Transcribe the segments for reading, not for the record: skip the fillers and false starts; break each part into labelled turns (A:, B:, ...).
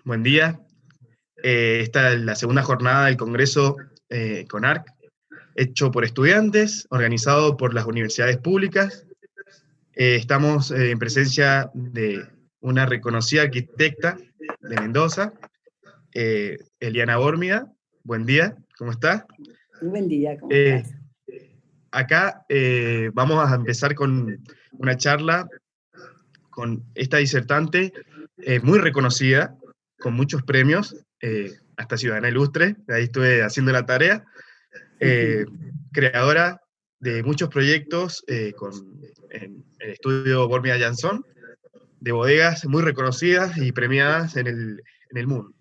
A: Buen día. Esta es la segunda jornada del Congreso CONARC, hecho por estudiantes, organizado por las universidades públicas. Estamos en presencia de una reconocida arquitecta de Mendoza, Eliana Bórmida. Buen día, ¿cómo está?
B: Buen día, ¿cómo estás?
A: Acá vamos a empezar con una charla con esta disertante muy reconocida, con muchos premios, hasta Ciudadana Ilustre, ahí estuve haciendo la tarea, creadora de muchos proyectos en el estudio Bórmida Jansson, de bodegas muy reconocidas y premiadas en el mundo.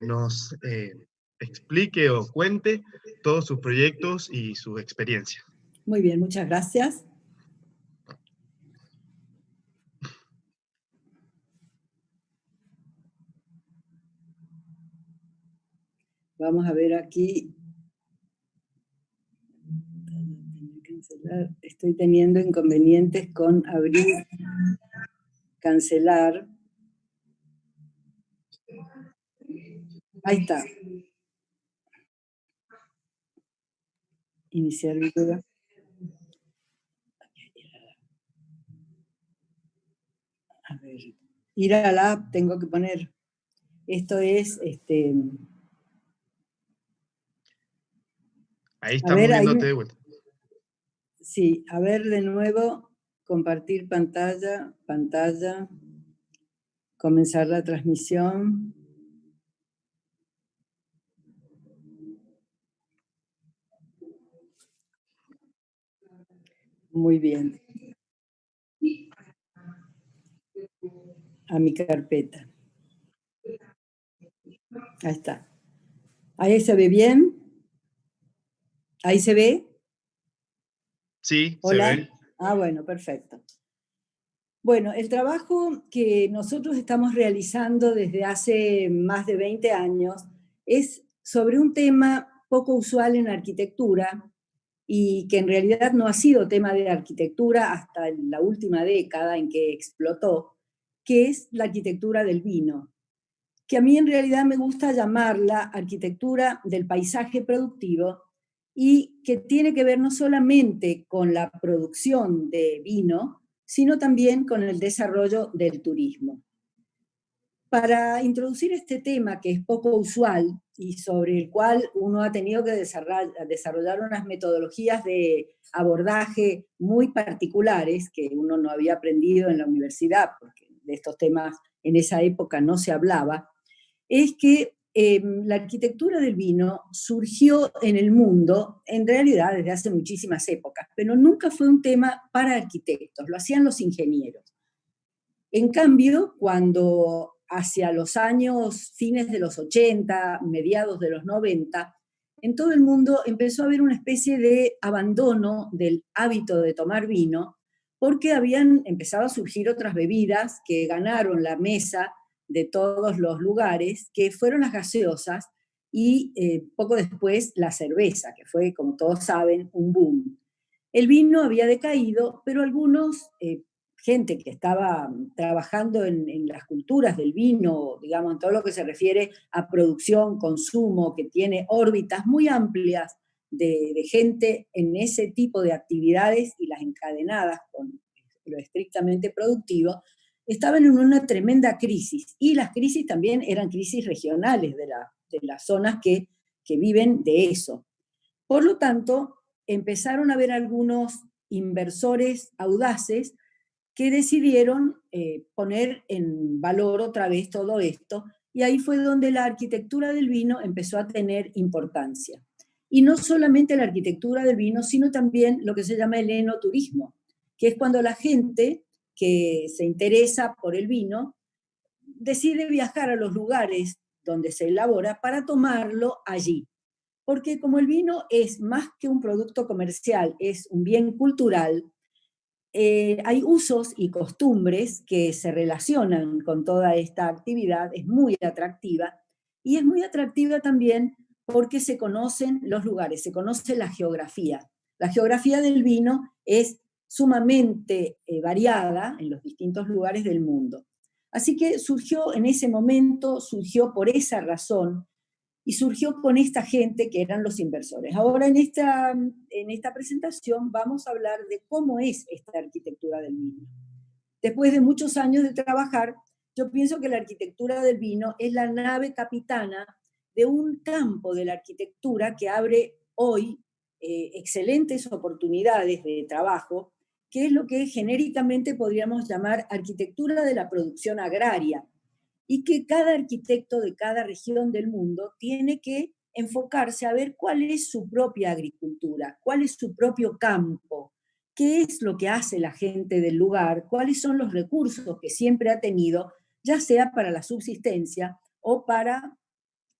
A: Nos explique o cuente todos sus proyectos y su experiencia.
B: Muy bien, muchas gracias. Vamos a ver aquí. Estoy teniendo inconvenientes con abrir, cancelar. Ahí está. Iniciar video. A ver, ir a la app, tengo que poner. Esto es,
A: Ahí estamos viéndote de vuelta.
B: Sí, a ver de nuevo, compartir pantalla, comenzar la transmisión. Muy bien. A mi carpeta. Ahí está. ¿Ahí se ve bien? ¿Ahí se ve?
A: Sí,
B: ¿Hola?
A: se ve.
B: Ah, bueno, perfecto. Bueno, el trabajo que nosotros estamos realizando desde hace más de 20 años es sobre un tema poco usual en arquitectura y que en realidad no ha sido tema de arquitectura hasta la última década en que explotó, que es la arquitectura del vino, que a mí en realidad me gusta llamarla arquitectura del paisaje productivo y que tiene que ver no solamente con la producción de vino, sino también con el desarrollo del turismo. Para introducir este tema, que es poco usual y sobre el cual uno ha tenido que desarrollar unas metodologías de abordaje muy particulares que uno no había aprendido en la universidad, porque de estos temas en esa época no se hablaba, es que la arquitectura del vino surgió en el mundo, en realidad desde hace muchísimas épocas, pero nunca fue un tema para arquitectos, lo hacían los ingenieros. En cambio, cuando hacia los años fines de los 80, mediados de los 90, en todo el mundo empezó a haber una especie de abandono del hábito de tomar vino, porque habían empezado a surgir otras bebidas que ganaron la mesa de todos los lugares, que fueron las gaseosas y poco después la cerveza, que fue, como todos saben, un boom. El vino había decaído, pero algunos gente que estaba trabajando en las culturas del vino, digamos, en todo lo que se refiere a producción, consumo, que tiene órbitas muy amplias de gente en ese tipo de actividades y las encadenadas con lo estrictamente productivo, estaban en una tremenda crisis. Y las crisis también eran crisis regionales de las zonas que viven de eso. Por lo tanto, empezaron a haber algunos inversores audaces que decidieron poner en valor otra vez todo esto, y ahí fue donde la arquitectura del vino empezó a tener importancia. Y no solamente la arquitectura del vino, sino también lo que se llama el enoturismo, que es cuando la gente que se interesa por el vino decide viajar a los lugares donde se elabora para tomarlo allí. Porque como el vino es más que un producto comercial, es un bien cultural, hay usos y costumbres que se relacionan con toda esta actividad, es muy atractiva, y es muy atractiva también porque se conocen los lugares, se conoce la geografía. La geografía del vino es sumamente variada en los distintos lugares del mundo. Así que surgió en ese momento, surgió por esa razón, y surgió con esta gente que eran los inversores. Ahora en esta presentación vamos a hablar de cómo es esta arquitectura del vino. Después de muchos años de trabajar, yo pienso que la arquitectura del vino es la nave capitana de un campo de la arquitectura que abre hoy excelentes oportunidades de trabajo, que es lo que genéricamente podríamos llamar arquitectura de la producción agraria, y que cada arquitecto de cada región del mundo tiene que enfocarse a ver cuál es su propia agricultura, cuál es su propio campo, qué es lo que hace la gente del lugar, cuáles son los recursos que siempre ha tenido, ya sea para la subsistencia o para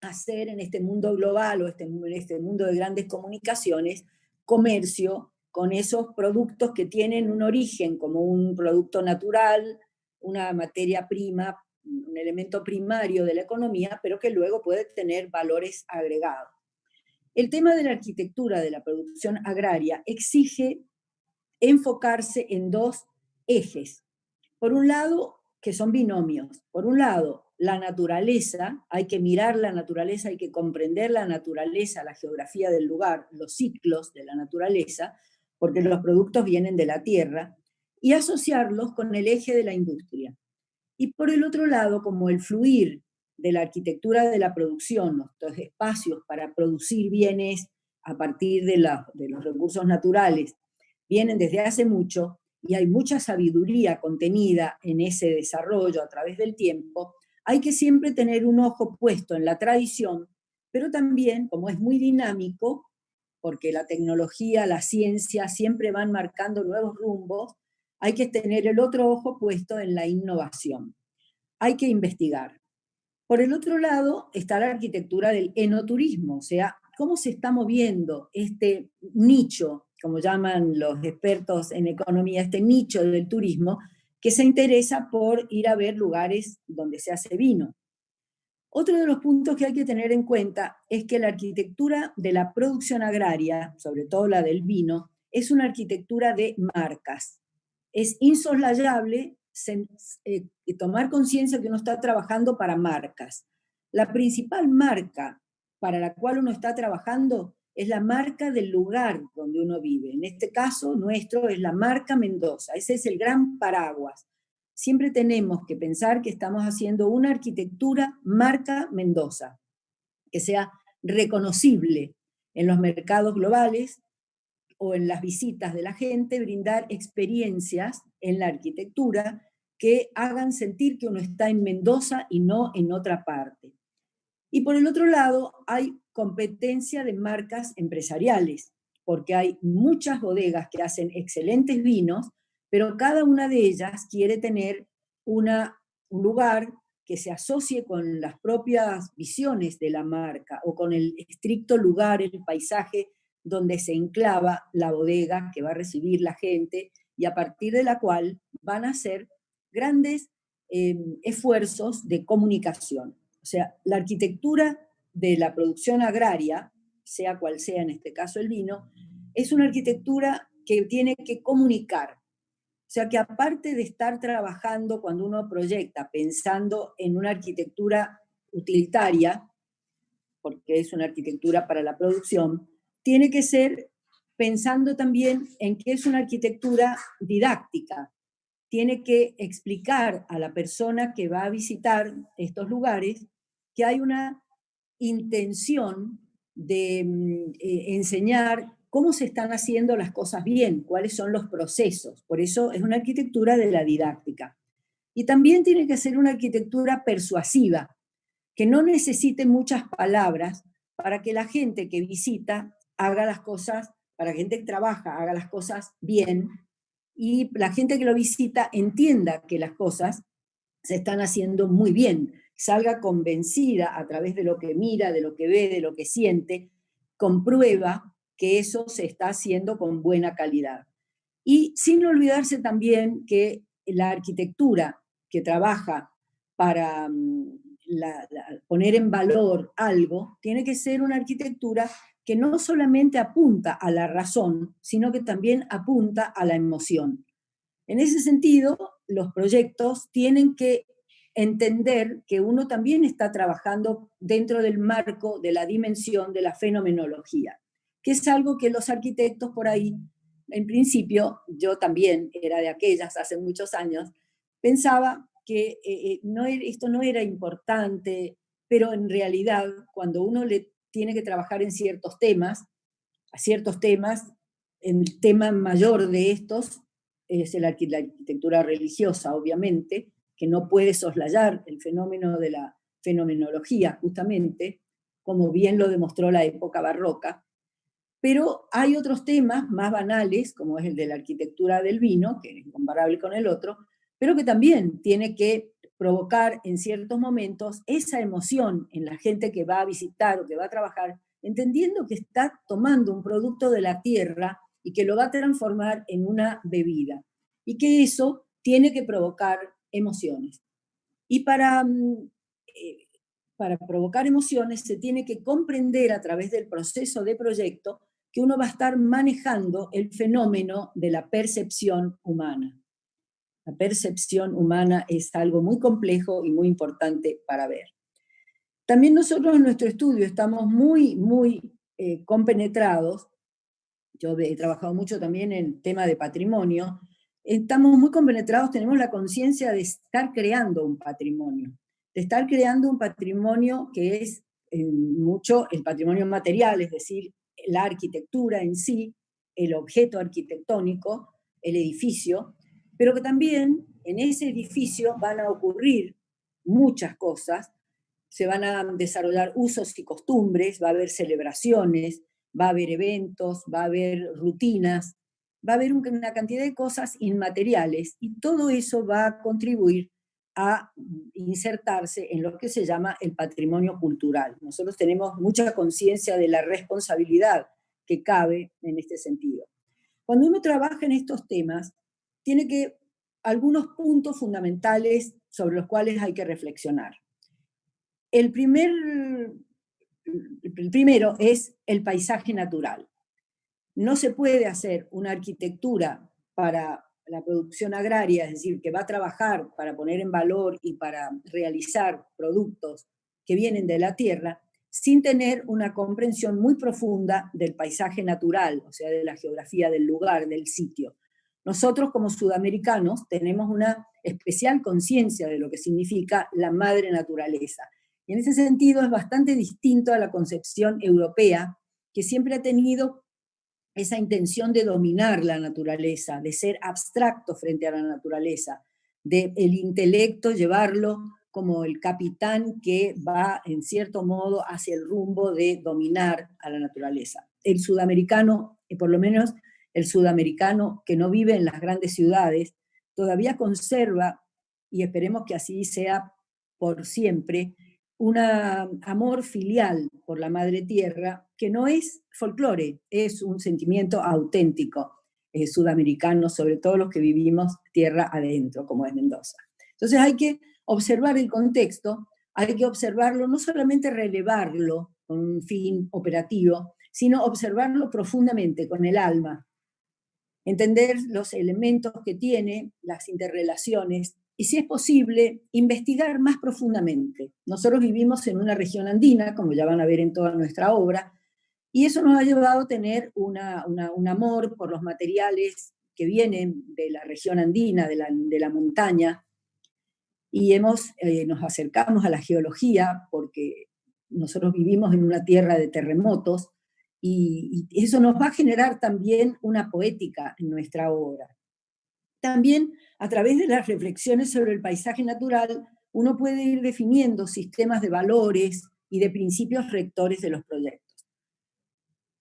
B: hacer en este mundo global o en este mundo de grandes comunicaciones, comercio con esos productos que tienen un origen como un producto natural, una materia prima, un elemento primario de la economía, pero que luego puede tener valores agregados. El tema de la arquitectura de la producción agraria exige enfocarse en dos ejes. Por un lado, que son binomios. Por un lado, la naturaleza, hay que mirar la naturaleza, hay que comprender la naturaleza, la geografía del lugar, los ciclos de la naturaleza, porque los productos vienen de la tierra, y asociarlos con el eje de la industria. Y por el otro lado, como el fluir de la arquitectura de la producción, los espacios para producir bienes a partir de los recursos naturales, vienen desde hace mucho, y hay mucha sabiduría contenida en ese desarrollo a través del tiempo, hay que siempre tener un ojo puesto en la tradición, pero también, como es muy dinámico, porque la tecnología, la ciencia siempre van marcando nuevos rumbos, hay que tener el otro ojo puesto en la innovación. Hay que investigar. Por el otro lado está la arquitectura del enoturismo, o sea, cómo se está moviendo este nicho, como llaman los expertos en economía, este nicho del turismo, que se interesa por ir a ver lugares donde se hace vino. Otro de los puntos que hay que tener en cuenta es que la arquitectura de la producción agraria, sobre todo la del vino, es una arquitectura de marcas. Es insoslayable tomar conciencia que uno está trabajando para marcas. La principal marca para la cual uno está trabajando es la marca del lugar donde uno vive. En este caso nuestro es la marca Mendoza. Ese es el gran paraguas. Siempre tenemos que pensar que estamos haciendo una arquitectura marca Mendoza, que sea reconocible en los mercados globales o en las visitas de la gente, brindar experiencias en la arquitectura que hagan sentir que uno está en Mendoza y no en otra parte. Y por el otro lado, hay competencia de marcas empresariales, porque hay muchas bodegas que hacen excelentes vinos, pero cada una de ellas quiere tener un lugar que se asocie con las propias visiones de la marca o con el estricto lugar, el paisaje donde se enclava la bodega que va a recibir la gente y a partir de la cual van a hacer grandes esfuerzos de comunicación. O sea, la arquitectura de la producción agraria, sea cual sea en este caso el vino, es una arquitectura que tiene que comunicar. O sea que aparte de estar trabajando cuando uno proyecta, pensando en una arquitectura utilitaria, porque es una arquitectura para la producción, tiene que ser pensando también en que es una arquitectura didáctica. Tiene que explicar a la persona que va a visitar estos lugares que hay una intención de enseñar cómo se están haciendo las cosas bien, cuáles son los procesos. Por eso es una arquitectura de la didáctica. Y también tiene que ser una arquitectura persuasiva, que no necesite muchas palabras para que la gente que visita haga las cosas, para la gente que trabaja haga las cosas bien, y la gente que lo visita entienda que las cosas se están haciendo muy bien, salga convencida a través de lo que mira, de lo que ve, de lo que siente, comprueba que eso se está haciendo con buena calidad. Y sin olvidarse también que la arquitectura que trabaja para poner en valor algo, tiene que ser una arquitectura que no solamente apunta a la razón, sino que también apunta a la emoción. En ese sentido, los proyectos tienen que entender que uno también está trabajando dentro del marco de la dimensión de la fenomenología, que es algo que los arquitectos por ahí, en principio, yo también era de aquellas hace muchos años, pensaba que esto no era importante, pero en realidad cuando uno le tiene que trabajar en ciertos temas, el tema mayor de estos es la arquitectura religiosa, obviamente, que no puede soslayar el fenómeno de la fenomenología, justamente, como bien lo demostró la época barroca. Pero hay otros temas más banales, como es el de la arquitectura del vino, que es incomparable con el otro, pero que también tiene que provocar en ciertos momentos esa emoción en la gente que va a visitar o que va a trabajar, entendiendo que está tomando un producto de la tierra y que lo va a transformar en una bebida. Y que eso tiene que provocar emociones. Y para provocar emociones se tiene que comprender a través del proceso de proyecto que uno va a estar manejando el fenómeno de la percepción humana. La percepción humana es algo muy complejo y muy importante para ver. También nosotros en nuestro estudio estamos muy compenetrados. Yo he trabajado mucho también en tema de patrimonio. Estamos muy compenetrados, tenemos la conciencia de estar creando un patrimonio, que es mucho el patrimonio material, es decir, la arquitectura en sí, el objeto arquitectónico, el edificio, pero que también en ese edificio van a ocurrir muchas cosas, se van a desarrollar usos y costumbres, va a haber celebraciones, va a haber eventos, va a haber rutinas, va a haber una cantidad de cosas inmateriales y todo eso va a contribuir a insertarse en lo que se llama el patrimonio cultural. Nosotros tenemos mucha conciencia de la responsabilidad que cabe en este sentido. Cuando uno trabaja en estos temas, tiene que algunos puntos fundamentales sobre los cuales hay que reflexionar. El primero es el paisaje natural. No se puede hacer una arquitectura para la producción agraria, es decir, que va a trabajar para poner en valor y para realizar productos que vienen de la tierra, sin tener una comprensión muy profunda del paisaje natural, o sea, de la geografía del lugar, del sitio. Nosotros como sudamericanos tenemos una especial conciencia de lo que significa la madre naturaleza. Y en ese sentido es bastante distinto a la concepción europea, que siempre ha tenido esa intención de dominar la naturaleza, de ser abstracto frente a la naturaleza, de el intelecto llevarlo como el capitán que va en cierto modo hacia el rumbo de dominar a la naturaleza. El sudamericano, y por lo menos el sudamericano que no vive en las grandes ciudades, todavía conserva, y esperemos que así sea por siempre, un amor filial por la madre tierra, que no es folclore, es un sentimiento auténtico sudamericano, sobre todo los que vivimos tierra adentro, como es Mendoza. Entonces hay que observar el contexto, hay que observarlo, no solamente relevarlo con un fin operativo, sino observarlo profundamente, con el alma, entender los elementos que tiene, las interrelaciones, y si es posible, investigar más profundamente. Nosotros vivimos en una región andina, como ya van a ver en toda nuestra obra, y eso nos ha llevado a tener un amor por los materiales que vienen de la región andina, de la montaña, y nos acercamos a la geología porque nosotros vivimos en una tierra de terremotos, y eso nos va a generar también una poética en nuestra obra. También, a través de las reflexiones sobre el paisaje natural, uno puede ir definiendo sistemas de valores y de principios rectores de los proyectos.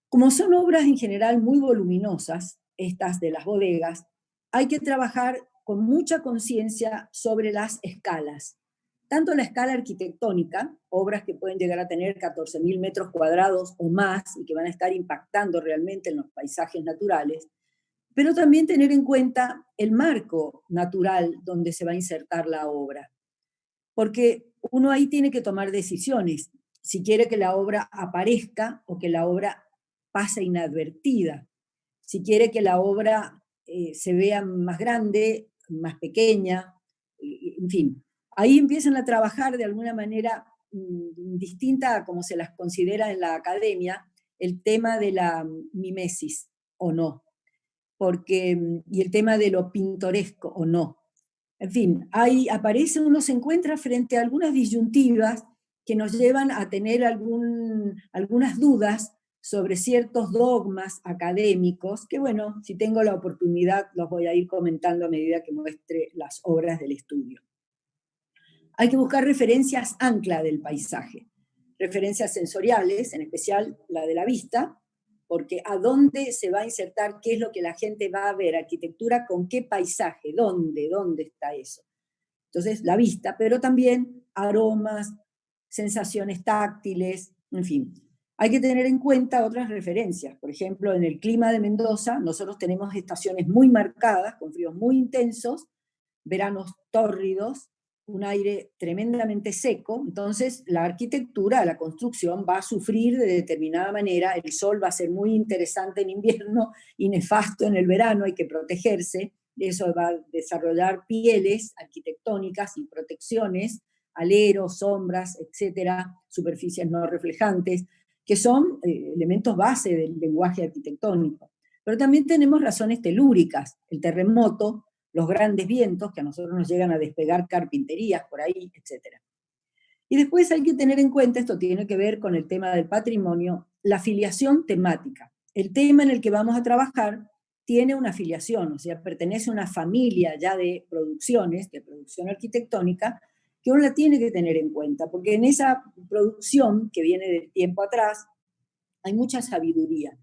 B: Como son obras en general muy voluminosas, estas de las bodegas, hay que trabajar con mucha conciencia sobre las escalas. Tanto la escala arquitectónica, obras que pueden llegar a tener 14.000 metros cuadrados o más y que van a estar impactando realmente en los paisajes naturales, pero también tener en cuenta el marco natural donde se va a insertar la obra. Porque uno ahí tiene que tomar decisiones, si quiere que la obra aparezca o que la obra pasa inadvertida. Si quiere que la obra se vea más grande, más pequeña, en fin. Ahí empiezan a trabajar de alguna manera distinta a como se las considera en la academia, el tema de la mimesis o no, y el tema de lo pintoresco o no. En fin, ahí aparece, uno se encuentra frente a algunas disyuntivas que nos llevan a tener algunas dudas sobre ciertos dogmas académicos, que bueno, si tengo la oportunidad los voy a ir comentando a medida que muestre las obras del estudio. Hay que buscar referencias ancla del paisaje, referencias sensoriales, en especial la de la vista, porque a dónde se va a insertar, qué es lo que la gente va a ver, arquitectura con qué paisaje, dónde está eso. Entonces, la vista, pero también aromas, sensaciones táctiles, en fin. Hay que tener en cuenta otras referencias. Por ejemplo, en el clima de Mendoza, nosotros tenemos estaciones muy marcadas, con fríos muy intensos, veranos tórridos, un aire tremendamente seco, entonces la arquitectura, la construcción va a sufrir de determinada manera, el sol va a ser muy interesante en invierno y nefasto en el verano, hay que protegerse, eso va a desarrollar pieles arquitectónicas y protecciones, aleros, sombras, etcétera, superficies no reflejantes, que son elementos base del lenguaje arquitectónico. Pero también tenemos razones telúricas, el terremoto, los grandes vientos que a nosotros nos llegan a despegar carpinterías por ahí, etc. Y después hay que tener en cuenta, esto tiene que ver con el tema del patrimonio, la filiación temática. El tema en el que vamos a trabajar tiene una filiación, o sea, pertenece a una familia ya de producciones, de producción arquitectónica, que uno la tiene que tener en cuenta, porque en esa producción que viene del tiempo atrás hay mucha sabiduría.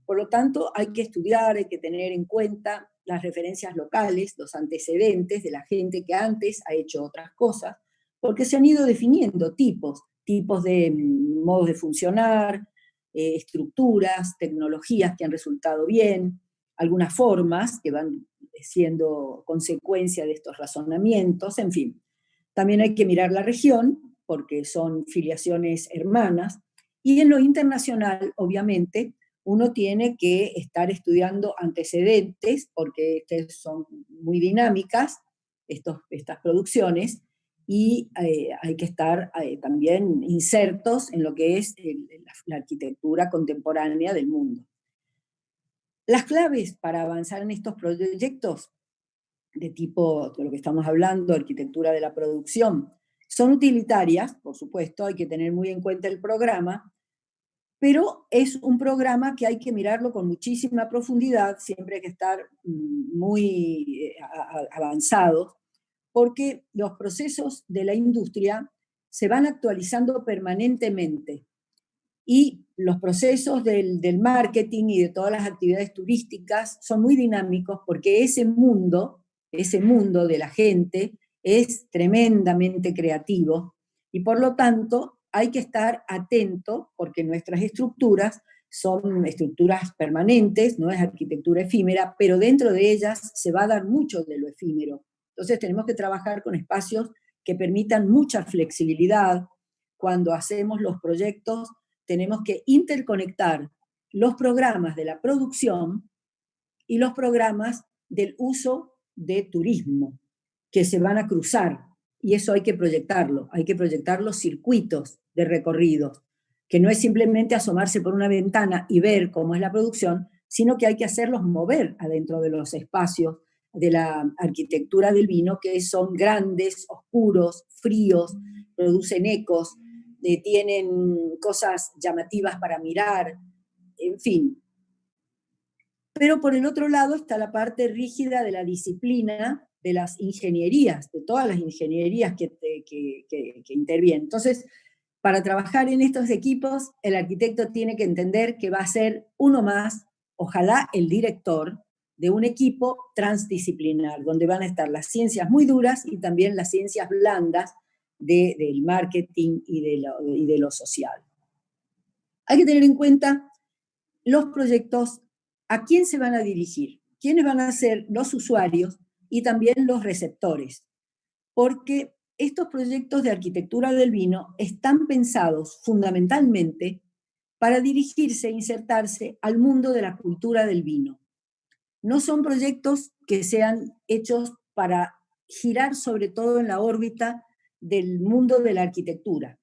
B: Por lo tanto, hay que estudiar, hay que tener en cuenta las referencias locales, los antecedentes de la gente que antes ha hecho otras cosas, porque se han ido definiendo tipos de modos de funcionar, estructuras, tecnologías que han resultado bien, algunas formas que van siendo consecuencia de estos razonamientos, en fin. También hay que mirar la región, porque son filiaciones hermanas, y en lo internacional, obviamente, uno tiene que estar estudiando antecedentes, porque son muy dinámicas, estas producciones, y hay que estar también insertos en lo que es la arquitectura contemporánea del mundo. Las claves para avanzar en estos proyectos de tipo, de lo que estamos hablando, arquitectura de la producción, son utilitarias, por supuesto, hay que tener muy en cuenta el programa, pero es un programa que hay que mirarlo con muchísima profundidad, siempre hay que estar muy avanzados, porque los procesos de la industria se van actualizando permanentemente y los procesos del marketing y de todas las actividades turísticas son muy dinámicos porque ese mundo de la gente es tremendamente creativo y por lo tanto hay que estar atento porque nuestras estructuras son estructuras permanentes, no es arquitectura efímera, pero dentro de ellas se va a dar mucho de lo efímero. Entonces tenemos que trabajar con espacios que permitan mucha flexibilidad. Cuando hacemos los proyectos tenemos que interconectar los programas de la producción y los programas del uso de turismo, que se van a cruzar, y eso hay que proyectar los circuitos de recorridos, que no es simplemente asomarse por una ventana y ver cómo es la producción, sino que hay que hacerlos mover adentro de los espacios de la arquitectura del vino, que son grandes, oscuros, fríos, producen ecos, tienen cosas llamativas para mirar, en fin. Pero por el otro lado está la parte rígida de la disciplina de las ingenierías, de todas las ingenierías que intervienen. Entonces, para trabajar en estos equipos, el arquitecto tiene que entender que va a ser uno más, ojalá el director, de un equipo transdisciplinar, donde van a estar las ciencias muy duras y también las ciencias blandas del marketing y de lo social. Hay que tener en cuenta los proyectos, a quién se van a dirigir, quiénes van a ser los usuarios y también los receptores, porque estos proyectos de arquitectura del vino están pensados fundamentalmente para dirigirse e insertarse al mundo de la cultura del vino. No son proyectos que sean hechos para girar sobre todo en la órbita del mundo de la arquitectura.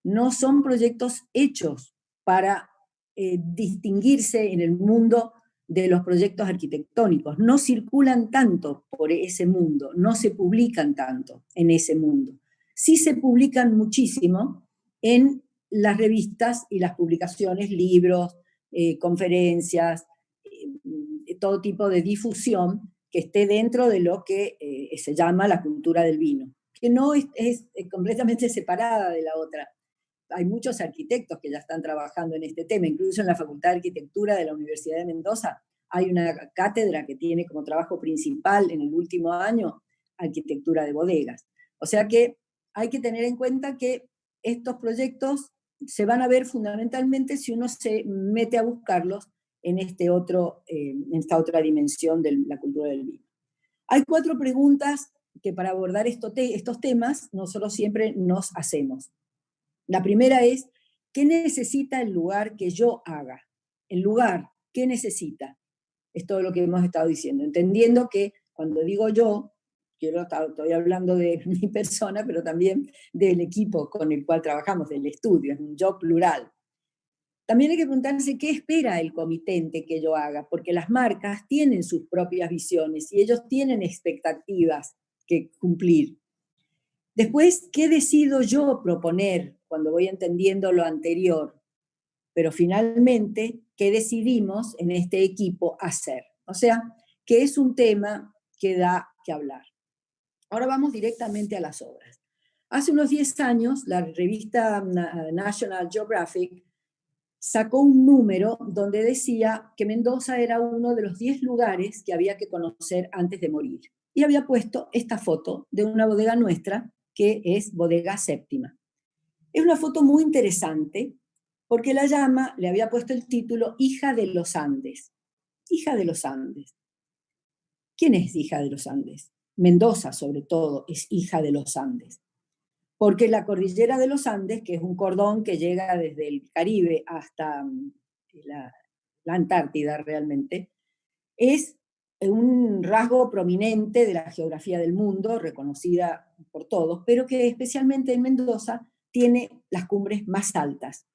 B: No son proyectos hechos para distinguirse en el mundo de los proyectos arquitectónicos. No circulan tanto por ese mundo, no se publican tanto en ese mundo. Sí se publican muchísimo en las revistas y las publicaciones, libros, conferencias, todo tipo de difusión que esté dentro de lo que se llama la cultura del vino, que no es completamente separada de la otra. Hay muchos arquitectos que ya están trabajando en este tema, incluso en la Facultad de Arquitectura de la Universidad de Mendoza hay una cátedra que tiene como trabajo principal en el último año arquitectura de bodegas. O sea que hay que tener en cuenta que estos proyectos se van a ver fundamentalmente si uno se mete a buscarlos en esta otra dimensión de la cultura del vino. Hay 4 preguntas que para abordar estos temas nosotros siempre nos hacemos. La primera es, ¿qué necesita el lugar que yo haga? El lugar, ¿qué necesita? Es todo lo que hemos estado diciendo, entendiendo que cuando digo yo, estoy hablando de mi persona, pero también del equipo con el cual trabajamos, del estudio, es un yo plural. También hay que preguntarse qué espera el comitente que yo haga, porque las marcas tienen sus propias visiones y ellos tienen expectativas que cumplir. Después, ¿qué decido yo proponer cuando voy entendiendo lo anterior? Pero finalmente, ¿qué decidimos en este equipo hacer? O sea, que es un tema que da que hablar. Ahora vamos directamente a las obras. Hace unos 10 años, la revista National Geographic sacó un número donde decía que Mendoza era uno de los 10 lugares que había que conocer antes de morir. Y había puesto esta foto de una bodega nuestra, que es Bodega Séptima. Es una foto muy interesante, porque le había puesto el título Hija de los Andes. Hija de los Andes. ¿Quién es hija de los Andes? Mendoza, sobre todo, es hija de los Andes. Porque la cordillera de los Andes, que es un cordón que llega desde el Caribe hasta la Antártida realmente, es un rasgo prominente de la geografía del mundo, reconocida por todos, pero que especialmente en Mendoza tiene las cumbres más altas.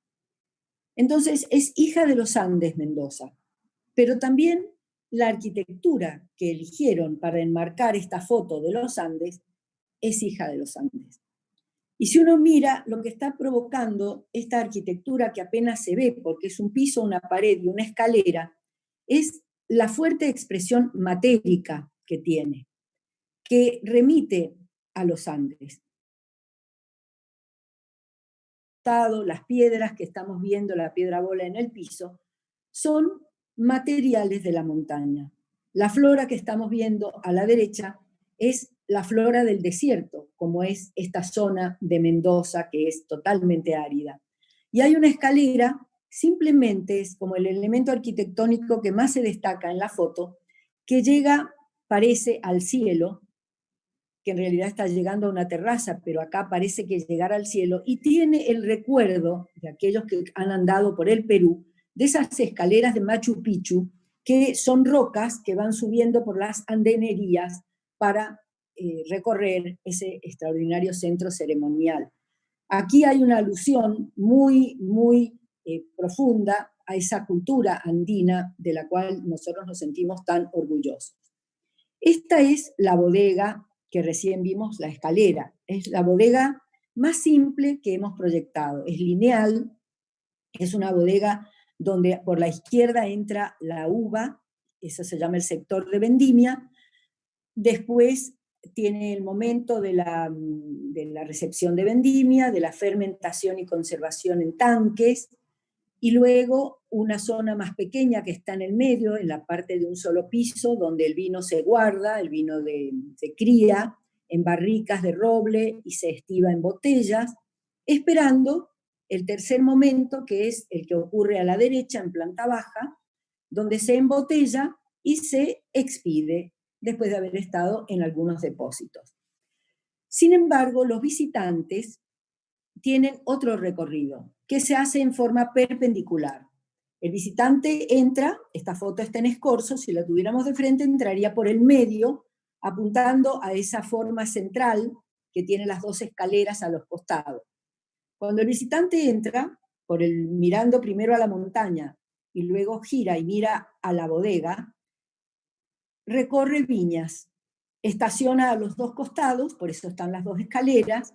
B: Entonces, es hija de los Andes Mendoza, pero también la arquitectura que eligieron para enmarcar esta foto de los Andes es hija de los Andes. Y si uno mira lo que está provocando esta arquitectura que apenas se ve, porque es un piso, una pared y una escalera, es la fuerte expresión matérica que tiene, que remite a los Andes. Las piedras que estamos viendo, la piedra bola en el piso, son materiales de la montaña. La flora que estamos viendo a la derecha es la flora del desierto, como es esta zona de Mendoza que es totalmente árida. Y hay una escalera, simplemente es como el elemento arquitectónico que más se destaca en la foto, que llega, parece, al cielo, que en realidad está llegando a una terraza, pero acá parece que llegar al cielo, y tiene el recuerdo de aquellos que han andado por el Perú, de esas escaleras de Machu Picchu, que son rocas que van subiendo por las andenerías para recorrer ese extraordinario centro ceremonial. Aquí hay una alusión muy, muy profunda a esa cultura andina de la cual nosotros nos sentimos tan orgullosos. Esta es la bodega que recién vimos, la escalera. Es la bodega más simple que hemos proyectado. Es lineal, es una bodega donde por la izquierda entra la uva, eso se llama el sector de vendimia, después tiene el momento de la recepción de vendimia, de la fermentación y conservación en tanques, y luego una zona más pequeña que está en el medio, en la parte de un solo piso, donde el vino se guarda, el vino se cría en barricas de roble y se estiva en botellas, esperando el tercer momento, que es el que ocurre a la derecha, en planta baja, donde se embotella y se expide después de haber estado en algunos depósitos. Sin embargo, los visitantes tienen otro recorrido. que se hace en forma perpendicular. El visitante entra, esta foto está en escorzo, si la tuviéramos de frente entraría por el medio, apuntando a esa forma central que tiene las dos escaleras a los costados. Cuando el visitante entra, mirando primero a la montaña y luego gira y mira a la bodega, recorre viñas, estaciona a los dos costados, por eso están las dos escaleras,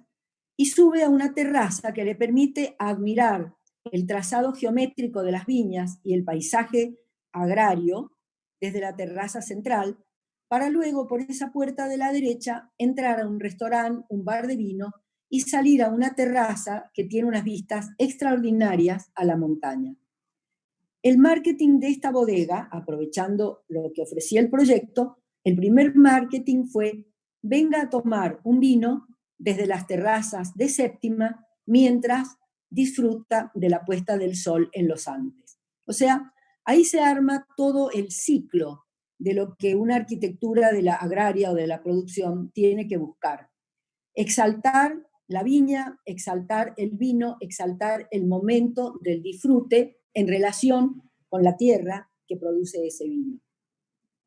B: y sube a una terraza que le permite admirar el trazado geométrico de las viñas y el paisaje agrario desde la terraza central, para luego por esa puerta de la derecha entrar a un restaurante, un bar de vino y salir a una terraza que tiene unas vistas extraordinarias a la montaña. El marketing de esta bodega, aprovechando lo que ofrecía el proyecto, el primer marketing fue: venga a tomar un vino desde las terrazas de Séptima mientras disfruta de la puesta del sol en los Andes. O sea, ahí se arma todo el ciclo de lo que una arquitectura de la agraria o de la producción tiene que buscar. Exaltar la viña, exaltar el vino, exaltar el momento del disfrute en relación con la tierra que produce ese vino.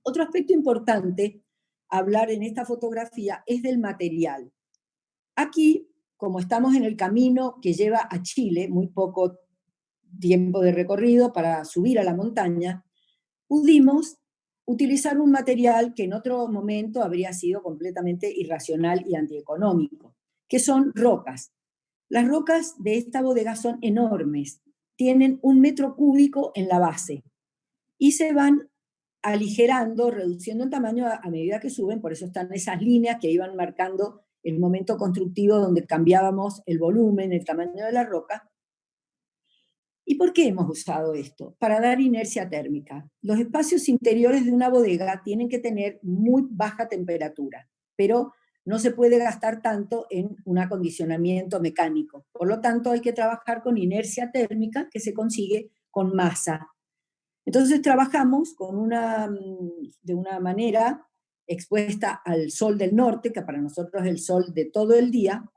B: Otro aspecto importante a hablar en esta fotografía es del material. Aquí, como estamos en el camino que lleva a Chile, muy poco tiempo de recorrido para subir a la montaña, pudimos utilizar un material que en otro momento habría sido completamente irracional y antieconómico, que son rocas. Las rocas de esta bodega son enormes, tienen 1 metro cúbico en la base y se van aligerando, reduciendo en tamaño a medida que suben, por eso están esas líneas que iban marcando el momento constructivo donde cambiábamos el volumen, el tamaño de la roca. ¿Y por qué hemos usado esto? Para dar inercia térmica. Los espacios interiores de una bodega tienen que tener muy baja temperatura, pero no se puede gastar tanto en un acondicionamiento mecánico. Por lo tanto, hay que trabajar con inercia térmica que se consigue con masa. Entonces trabajamos de una manera expuesta al sol del norte, que para nosotros es el sol de todo el día,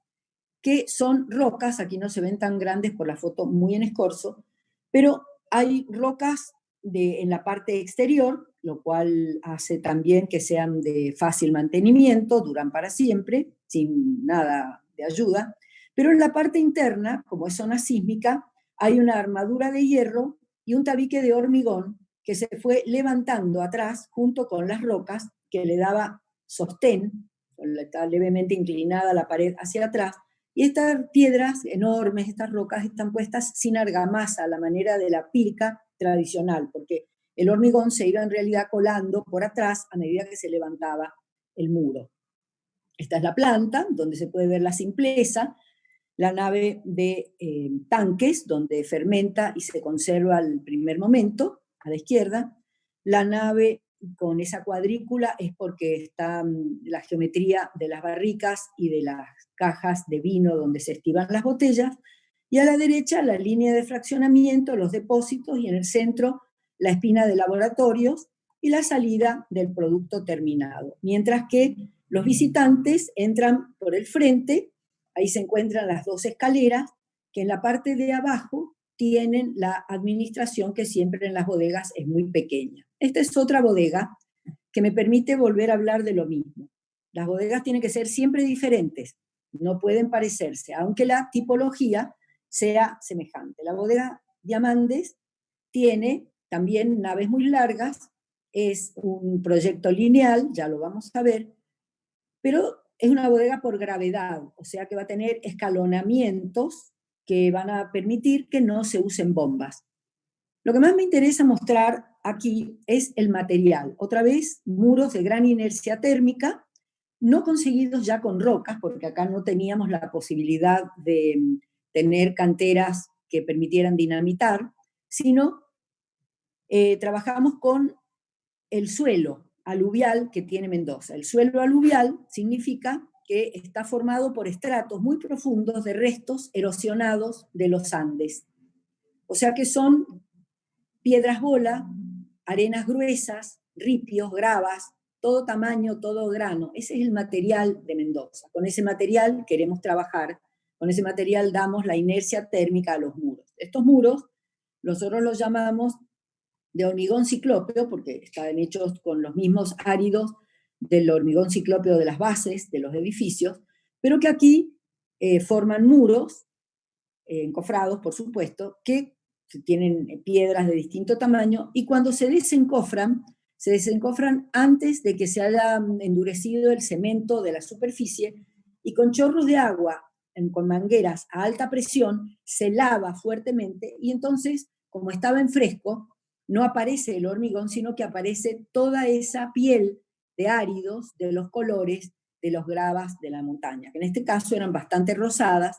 B: que son rocas, aquí no se ven tan grandes por la foto muy en escorzo, pero hay rocas en la parte exterior, lo cual hace también que sean de fácil mantenimiento, duran para siempre, sin nada de ayuda, pero en la parte interna, como es zona sísmica, hay una armadura de hierro y un tabique de hormigón que se fue levantando atrás junto con las rocas, que le daba sostén, está levemente inclinada la pared hacia atrás, y estas piedras enormes, estas rocas, están puestas sin argamasa, a la manera de la pilca tradicional, porque el hormigón se iba en realidad colando por atrás a medida que se levantaba el muro. Esta es la planta, donde se puede ver la simpleza, la nave de tanques, donde fermenta y se conserva al primer momento, a la izquierda. La nave con esa cuadrícula es porque está la geometría de las barricas y de las cajas de vino donde se estiban las botellas, y a la derecha la línea de fraccionamiento, los depósitos, y en el centro la espina de laboratorios y la salida del producto terminado. Mientras que los visitantes entran por el frente, ahí se encuentran las dos escaleras, que en la parte de abajo tienen la administración, que siempre en las bodegas es muy pequeña. Esta es otra bodega que me permite volver a hablar de lo mismo. Las bodegas tienen que ser siempre diferentes, no pueden parecerse, aunque la tipología sea semejante. La bodega Diamandes tiene también naves muy largas, es un proyecto lineal, ya lo vamos a ver, pero es una bodega por gravedad, o sea que va a tener escalonamientos que van a permitir que no se usen bombas. Lo que más me interesa mostrar aquí es el material. Otra vez, muros de gran inercia térmica, no conseguidos ya con rocas, porque acá no teníamos la posibilidad de tener canteras que permitieran dinamitar, sino trabajamos con el suelo aluvial que tiene Mendoza. El suelo aluvial significa que está formado por estratos muy profundos de restos erosionados de los Andes. O sea que son piedras bola, arenas gruesas, ripios, gravas, todo tamaño, todo grano. Ese es el material de Mendoza. Con ese material queremos trabajar con ese material damos la inercia térmica a los muros. Estos muros nosotros los llamamos de hormigón ciclópeo, porque están hechos con los mismos áridos del hormigón ciclópeo de las bases de los edificios, pero que aquí forman muros, encofrados por supuesto, que tienen piedras de distinto tamaño, y cuando se desencofran antes de que se haya endurecido el cemento de la superficie, y con chorros de agua, con mangueras a alta presión, se lava fuertemente, y entonces, como estaba en fresco, no aparece el hormigón, sino que aparece toda esa piel de áridos, de los colores de los gravas de la montaña, que en este caso eran bastante rosadas,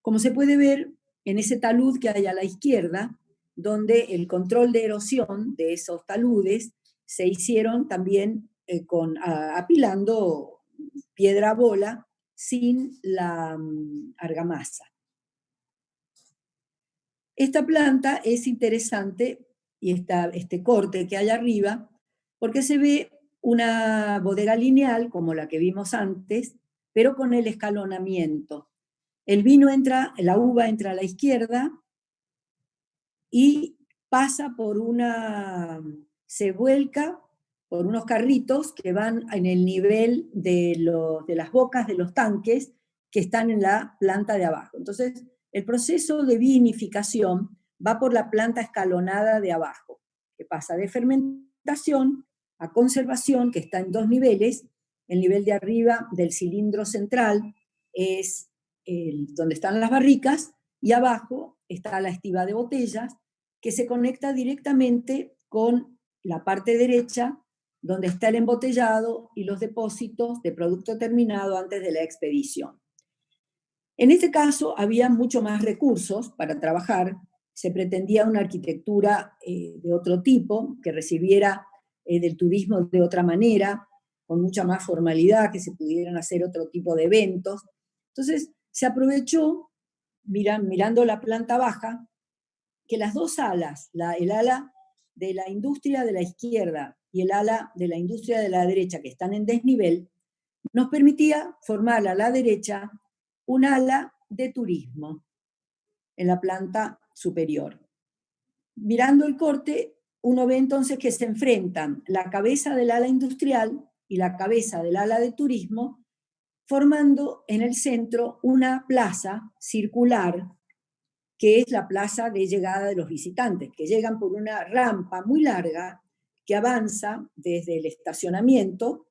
B: como se puede ver en ese talud que hay a la izquierda, donde el control de erosión de esos taludes se hicieron también apilando piedra bola sin la argamasa. Esta planta es interesante, y este corte que hay arriba, porque se ve una bodega lineal, como la que vimos antes, pero con el escalonamiento. La uva entra a la izquierda y se vuelca por unos carritos que van en el nivel de las bocas de los tanques que están en la planta de abajo. Entonces, el proceso de vinificación va por la planta escalonada de abajo, que pasa de fermentación a conservación, que está en 2 niveles. El nivel de arriba del cilindro central es donde están las barricas, y abajo está la estiba de botellas, que se conecta directamente con la parte derecha, donde está el embotellado y los depósitos de producto terminado antes de la expedición. En este caso había mucho más recursos para trabajar, se pretendía una arquitectura de otro tipo, que recibiera del turismo de otra manera, con mucha más formalidad, que se pudieran hacer otro tipo de eventos. Entonces se aprovechó, mirando la planta baja, que las dos alas, el ala de la industria de la izquierda y el ala de la industria de la derecha, que están en desnivel, nos permitía formar a la derecha un ala de turismo en la planta superior. Mirando el corte, uno ve entonces que se enfrentan la cabeza del ala industrial y la cabeza del ala de turismo, formando en el centro una plaza circular, que es la plaza de llegada de los visitantes, que llegan por una rampa muy larga que avanza desde el estacionamiento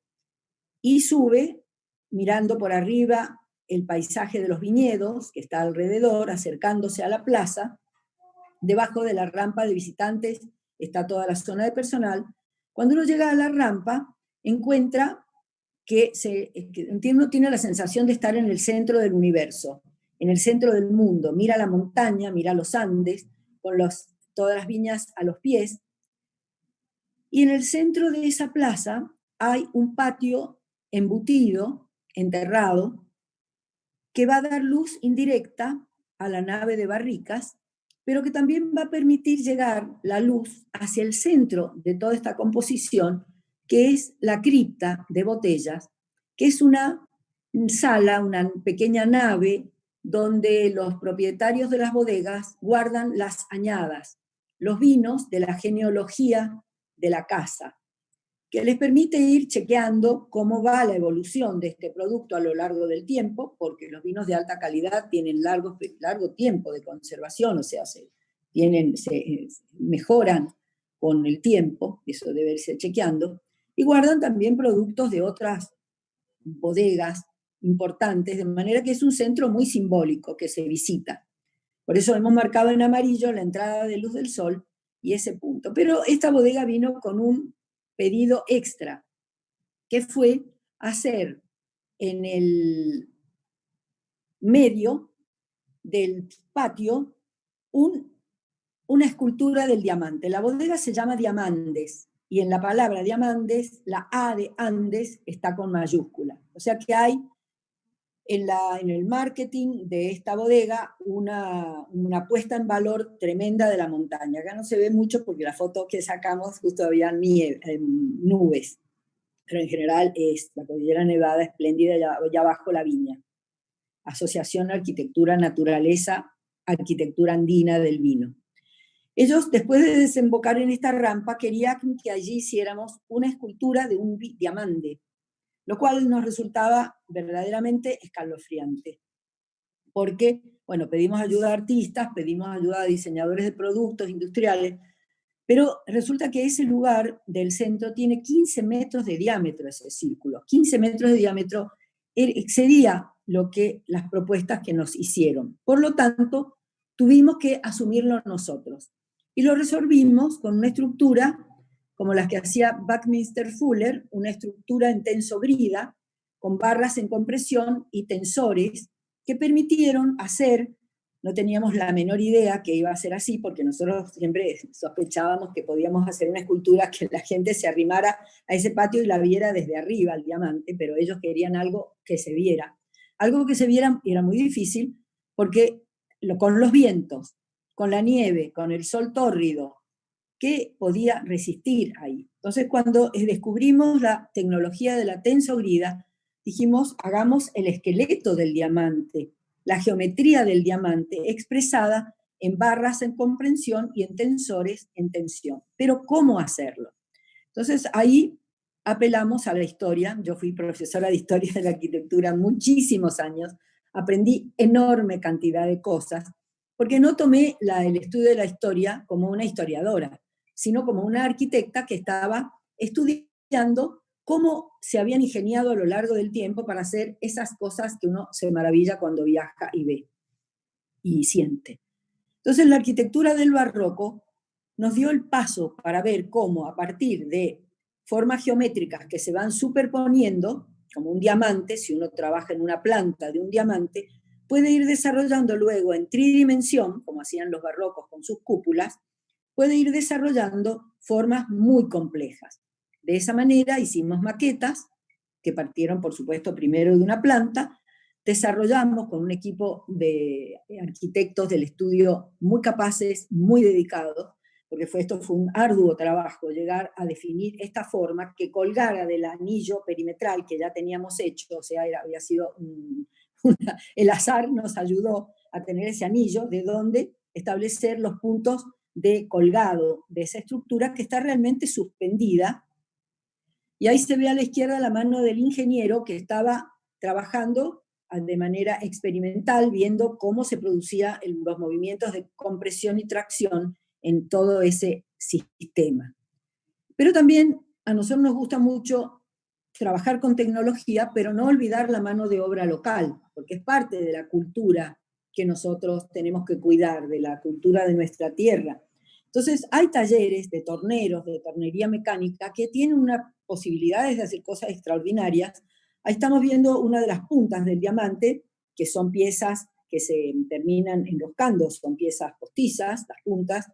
B: y sube mirando por arriba el paisaje de los viñedos que está alrededor, acercándose a la plaza. Debajo de la rampa de visitantes está toda la zona de personal. Cuando uno llega a la rampa, encuentra que uno tiene la sensación de estar en el centro del universo, en el centro del mundo. Mira la montaña, mira los Andes, con todas las viñas a los pies. Y en el centro de esa plaza hay un patio embutido, enterrado, que va a dar luz indirecta a la nave de barricas, pero que también va a permitir llegar la luz hacia el centro de toda esta composición, que es la cripta de botellas, que es una sala, una pequeña nave, donde los propietarios de las bodegas guardan las añadas, los vinos de la genealogía de la casa, que les permite ir chequeando cómo va la evolución de este producto a lo largo del tiempo, porque los vinos de alta calidad tienen largo tiempo de conservación, o sea, se mejoran con el tiempo, eso debe irse chequeando, y guardan también productos de otras bodegas importantes, de manera que es un centro muy simbólico que se visita. Por eso hemos marcado en amarillo la entrada de luz del sol y ese punto. Pero esta bodega vino con un pedido extra, que fue hacer en el medio del patio una escultura del diamante. La bodega se llama Diamandes, y en la palabra Diamandes, la A de Andes está con mayúscula. O sea que hay en el marketing de esta bodega una puesta en valor tremenda de la montaña. Acá no se ve mucho porque la foto que sacamos justo había nubes, pero en general es la cordillera nevada espléndida, allá abajo la viña. Asociación Arquitectura Naturaleza, Arquitectura Andina del Vino. Ellos, después de desembocar en esta rampa, querían que allí hiciéramos una escultura de un diamante, lo cual nos resultaba verdaderamente escalofriante. Porque, bueno, pedimos ayuda a artistas, pedimos ayuda a diseñadores de productos industriales, pero resulta que ese lugar del centro tiene 15 metros de diámetro, ese círculo. 15 metros de diámetro excedía lo que las propuestas que nos hicieron. Por lo tanto, tuvimos que asumirlo nosotros. Y lo resolvimos con una estructura como las que hacía Buckminster Fuller, una estructura en tensobrida, con barras en compresión y tensores, que permitieron hacer, no teníamos la menor idea que iba a ser así, porque nosotros siempre sospechábamos que podíamos hacer una escultura que la gente se arrimara a ese patio y la viera desde arriba, el diamante, pero ellos querían algo que se viera. Algo que se viera era muy difícil, porque con los vientos, con la nieve, con el sol tórrido, ¿qué podía resistir ahí? Entonces, cuando descubrimos la tecnología de la tensobrida, dijimos, hagamos el esqueleto del diamante, la geometría del diamante expresada en barras en comprensión y en tensores en tensión. Pero, ¿cómo hacerlo? Entonces, ahí apelamos a la historia. Yo fui profesora de historia de la arquitectura muchísimos años, aprendí enorme cantidad de cosas, porque no tomé el estudio de la historia como una historiadora, sino como una arquitecta que estaba estudiando cómo se habían ingeniado a lo largo del tiempo para hacer esas cosas que uno se maravilla cuando viaja y ve y siente. Entonces, la arquitectura del barroco nos dio el paso para ver cómo, a partir de formas geométricas que se van superponiendo, como un diamante, si uno trabaja en una planta de un diamante, puede ir desarrollando luego en tridimensión, como hacían los barrocos con sus cúpulas, puede ir desarrollando formas muy complejas. De esa manera hicimos maquetas, que partieron, por supuesto, primero de una planta, desarrollamos con un equipo de arquitectos del estudio muy capaces, muy dedicados, porque esto fue un arduo trabajo, llegar a definir esta forma que colgara del anillo perimetral que ya teníamos hecho, o sea, había sido el azar nos ayudó a tener ese anillo de donde establecer los puntos de colgado de esa estructura que está realmente suspendida. Y ahí se ve a la izquierda la mano del ingeniero que estaba trabajando de manera experimental, viendo cómo se producían los movimientos de compresión y tracción en todo ese sistema. Pero también a nosotros nos gusta mucho trabajar con tecnología, pero no olvidar la mano de obra local, porque es parte de la cultura que nosotros tenemos que cuidar, de la cultura de nuestra tierra. Entonces, hay talleres de torneros, de tornería mecánica, que tienen unas posibilidades de hacer cosas extraordinarias. Ahí estamos viendo una de las puntas del diamante, que son piezas que se terminan enroscando, son piezas postizas, las puntas,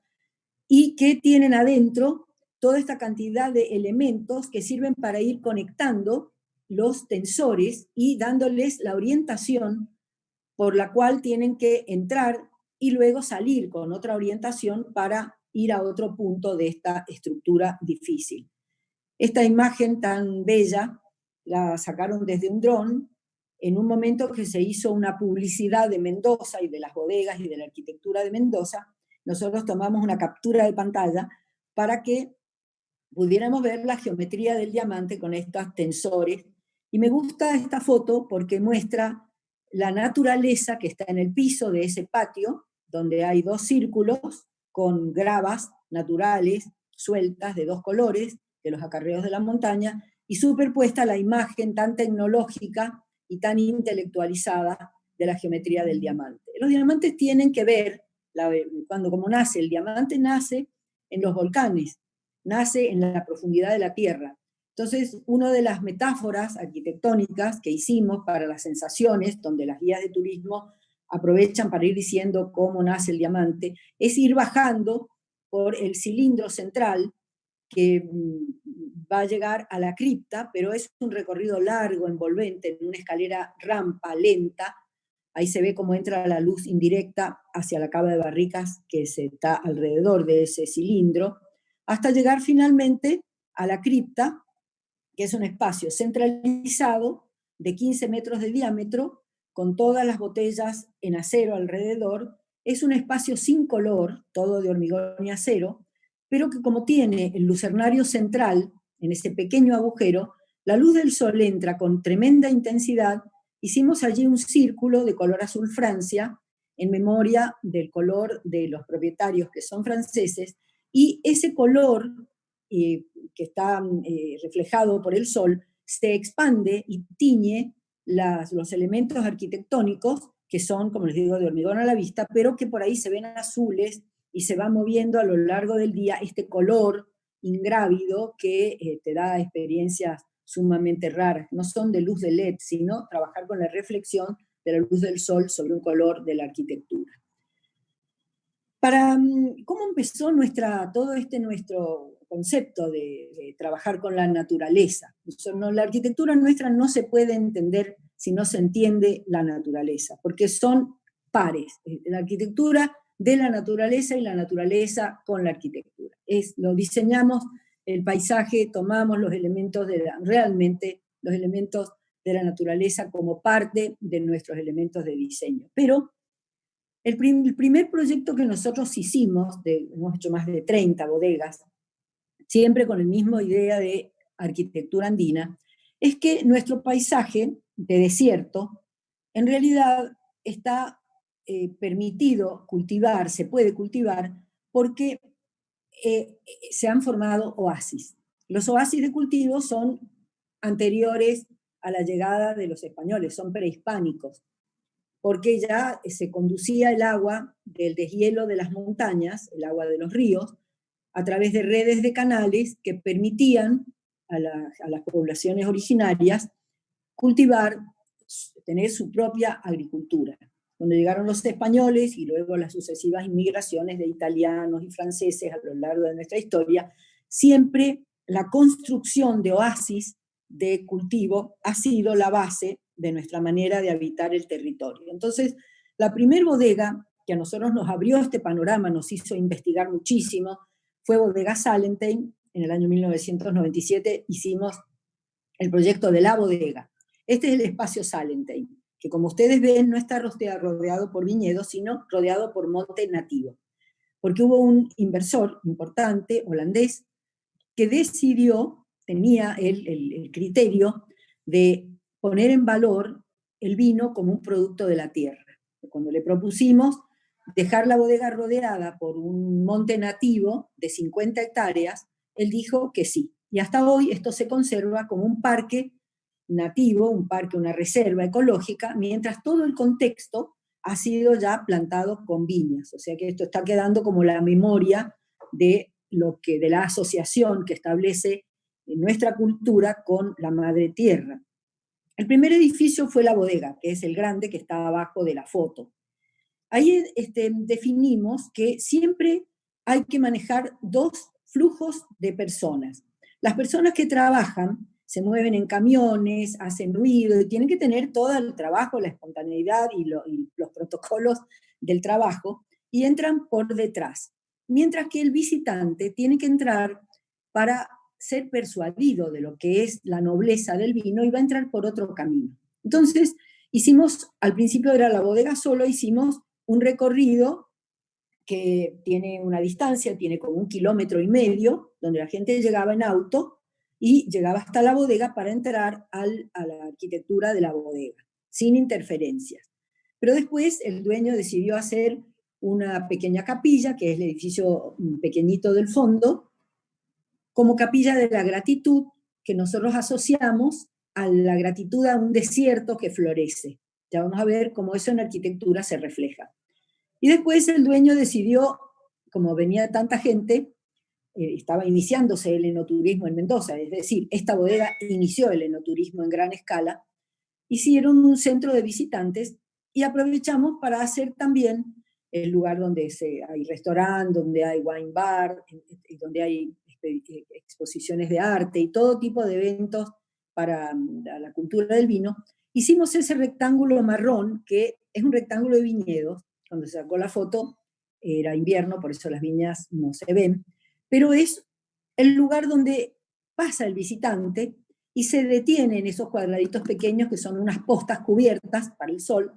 B: y que tienen adentro toda esta cantidad de elementos que sirven para ir conectando los tensores y dándoles la orientación por la cual tienen que entrar y luego salir con otra orientación para ir a otro punto de esta estructura difícil. Esta imagen tan bella la sacaron desde un dron en un momento que se hizo una publicidad de Mendoza y de las bodegas y de la arquitectura de Mendoza. Nosotros tomamos una captura de pantalla para que pudiéramos ver la geometría del diamante con estos tensores. Y me gusta esta foto porque muestra la naturaleza que está en el piso de ese patio, donde hay dos círculos con gravas naturales sueltas de dos colores, de los acarreos de la montaña, y superpuesta la imagen tan tecnológica y tan intelectualizada de la geometría del diamante. Los diamantes tienen que ver, como nace, el diamante nace en los volcanes, nace en la profundidad de la tierra. Entonces, una de las metáforas arquitectónicas que hicimos para las sensaciones, donde las guías de turismo aprovechan para ir diciendo cómo nace el diamante, es ir bajando por el cilindro central que va a llegar a la cripta, pero es un recorrido largo, envolvente, en una escalera rampa lenta. Ahí se ve cómo entra la luz indirecta hacia la cava de barricas que se está alrededor de ese cilindro, hasta llegar finalmente a la cripta, que es un espacio centralizado de 15 metros de diámetro, con todas las botellas en acero alrededor. Es un espacio sin color, todo de hormigón y acero, pero que como tiene el lucernario central, en ese pequeño agujero, la luz del sol entra con tremenda intensidad. Hicimos allí un círculo de color azul Francia, en memoria del color de los propietarios que son franceses, y ese color que está reflejado por el sol se expande y tiñe los elementos arquitectónicos, que son, como les digo, de hormigón a la vista, pero que por ahí se ven azules y se va moviendo a lo largo del día este color ingrávido que te da experiencias sumamente raras. No son de luz de LED, sino trabajar con la reflexión de la luz del sol sobre un color de la arquitectura. ¿Cómo empezó todo nuestro concepto de trabajar con la naturaleza? La arquitectura nuestra no se puede entender si no se entiende la naturaleza, porque son pares, la arquitectura de la naturaleza y la naturaleza con la arquitectura. Lo diseñamos, el paisaje, tomamos realmente los elementos de la naturaleza como parte de nuestros elementos de diseño. Pero el primer proyecto que nosotros hicimos, hemos hecho más de 30 bodegas, siempre con la misma idea de arquitectura andina, es que nuestro paisaje de desierto en realidad está permitido cultivar, se puede cultivar, porque se han formado oasis. Los oasis de cultivo son anteriores a la llegada de los españoles, son prehispánicos, porque ya se conducía el agua del deshielo de las montañas, el agua de los ríos, a través de redes de canales que permitían a las poblaciones originarias cultivar, tener su propia agricultura. Cuando llegaron los españoles y luego las sucesivas inmigraciones de italianos y franceses a lo largo de nuestra historia, siempre la construcción de oasis de cultivo ha sido la base de nuestra manera de habitar el territorio. Entonces, la primer bodega que a nosotros nos abrió este panorama, nos hizo investigar muchísimo, fue Bodega Salentein. En el año 1997 hicimos el proyecto de la bodega. Este es el espacio Salentein, que como ustedes ven no está rodeado por viñedos, sino rodeado por monte nativo. Porque hubo un inversor importante, holandés, que decidió, tenía el criterio de poner en valor el vino como un producto de la tierra. Cuando le propusimos dejar la bodega rodeada por un monte nativo de 50 hectáreas, él dijo que sí. Y hasta hoy esto se conserva como un parque nativo, un parque, una reserva ecológica, mientras todo el contexto ha sido ya plantado con viñas. O sea que esto está quedando como la memoria de la asociación que establece nuestra cultura con la madre tierra. El primer edificio fue la bodega, que es el grande que está abajo de la foto. Ahí definimos que siempre hay que manejar dos flujos de personas. Las personas que trabajan se mueven en camiones, hacen ruido, y tienen que tener todo el trabajo, la espontaneidad y los protocolos del trabajo, y entran por detrás. Mientras que el visitante tiene que entrar para ser persuadido de lo que es la nobleza del vino y va a entrar por otro camino. Entonces, al principio era la bodega solo, hicimos un recorrido que tiene una distancia, tiene como 1,5 kilómetros, donde la gente llegaba en auto y llegaba hasta la bodega para entrar a la arquitectura de la bodega, sin interferencias. Pero después el dueño decidió hacer una pequeña capilla, que es el edificio pequeñito del fondo, como capilla de la gratitud, que nosotros asociamos a la gratitud a un desierto que florece. Ya vamos a ver cómo eso en arquitectura se refleja. Y después el dueño decidió, como venía tanta gente, estaba iniciándose el enoturismo en Mendoza, es decir, esta bodega inició el enoturismo en gran escala, hicieron un centro de visitantes y aprovechamos para hacer también el lugar donde hay restaurante, donde hay wine bar, donde hay exposiciones de arte y todo tipo de eventos para la cultura del vino. Hicimos ese rectángulo marrón, que es un rectángulo de viñedos. Cuando se sacó la foto era invierno, por eso las viñas no se ven, pero es el lugar donde pasa el visitante y se detienen esos cuadraditos pequeños que son unas postas cubiertas para el sol,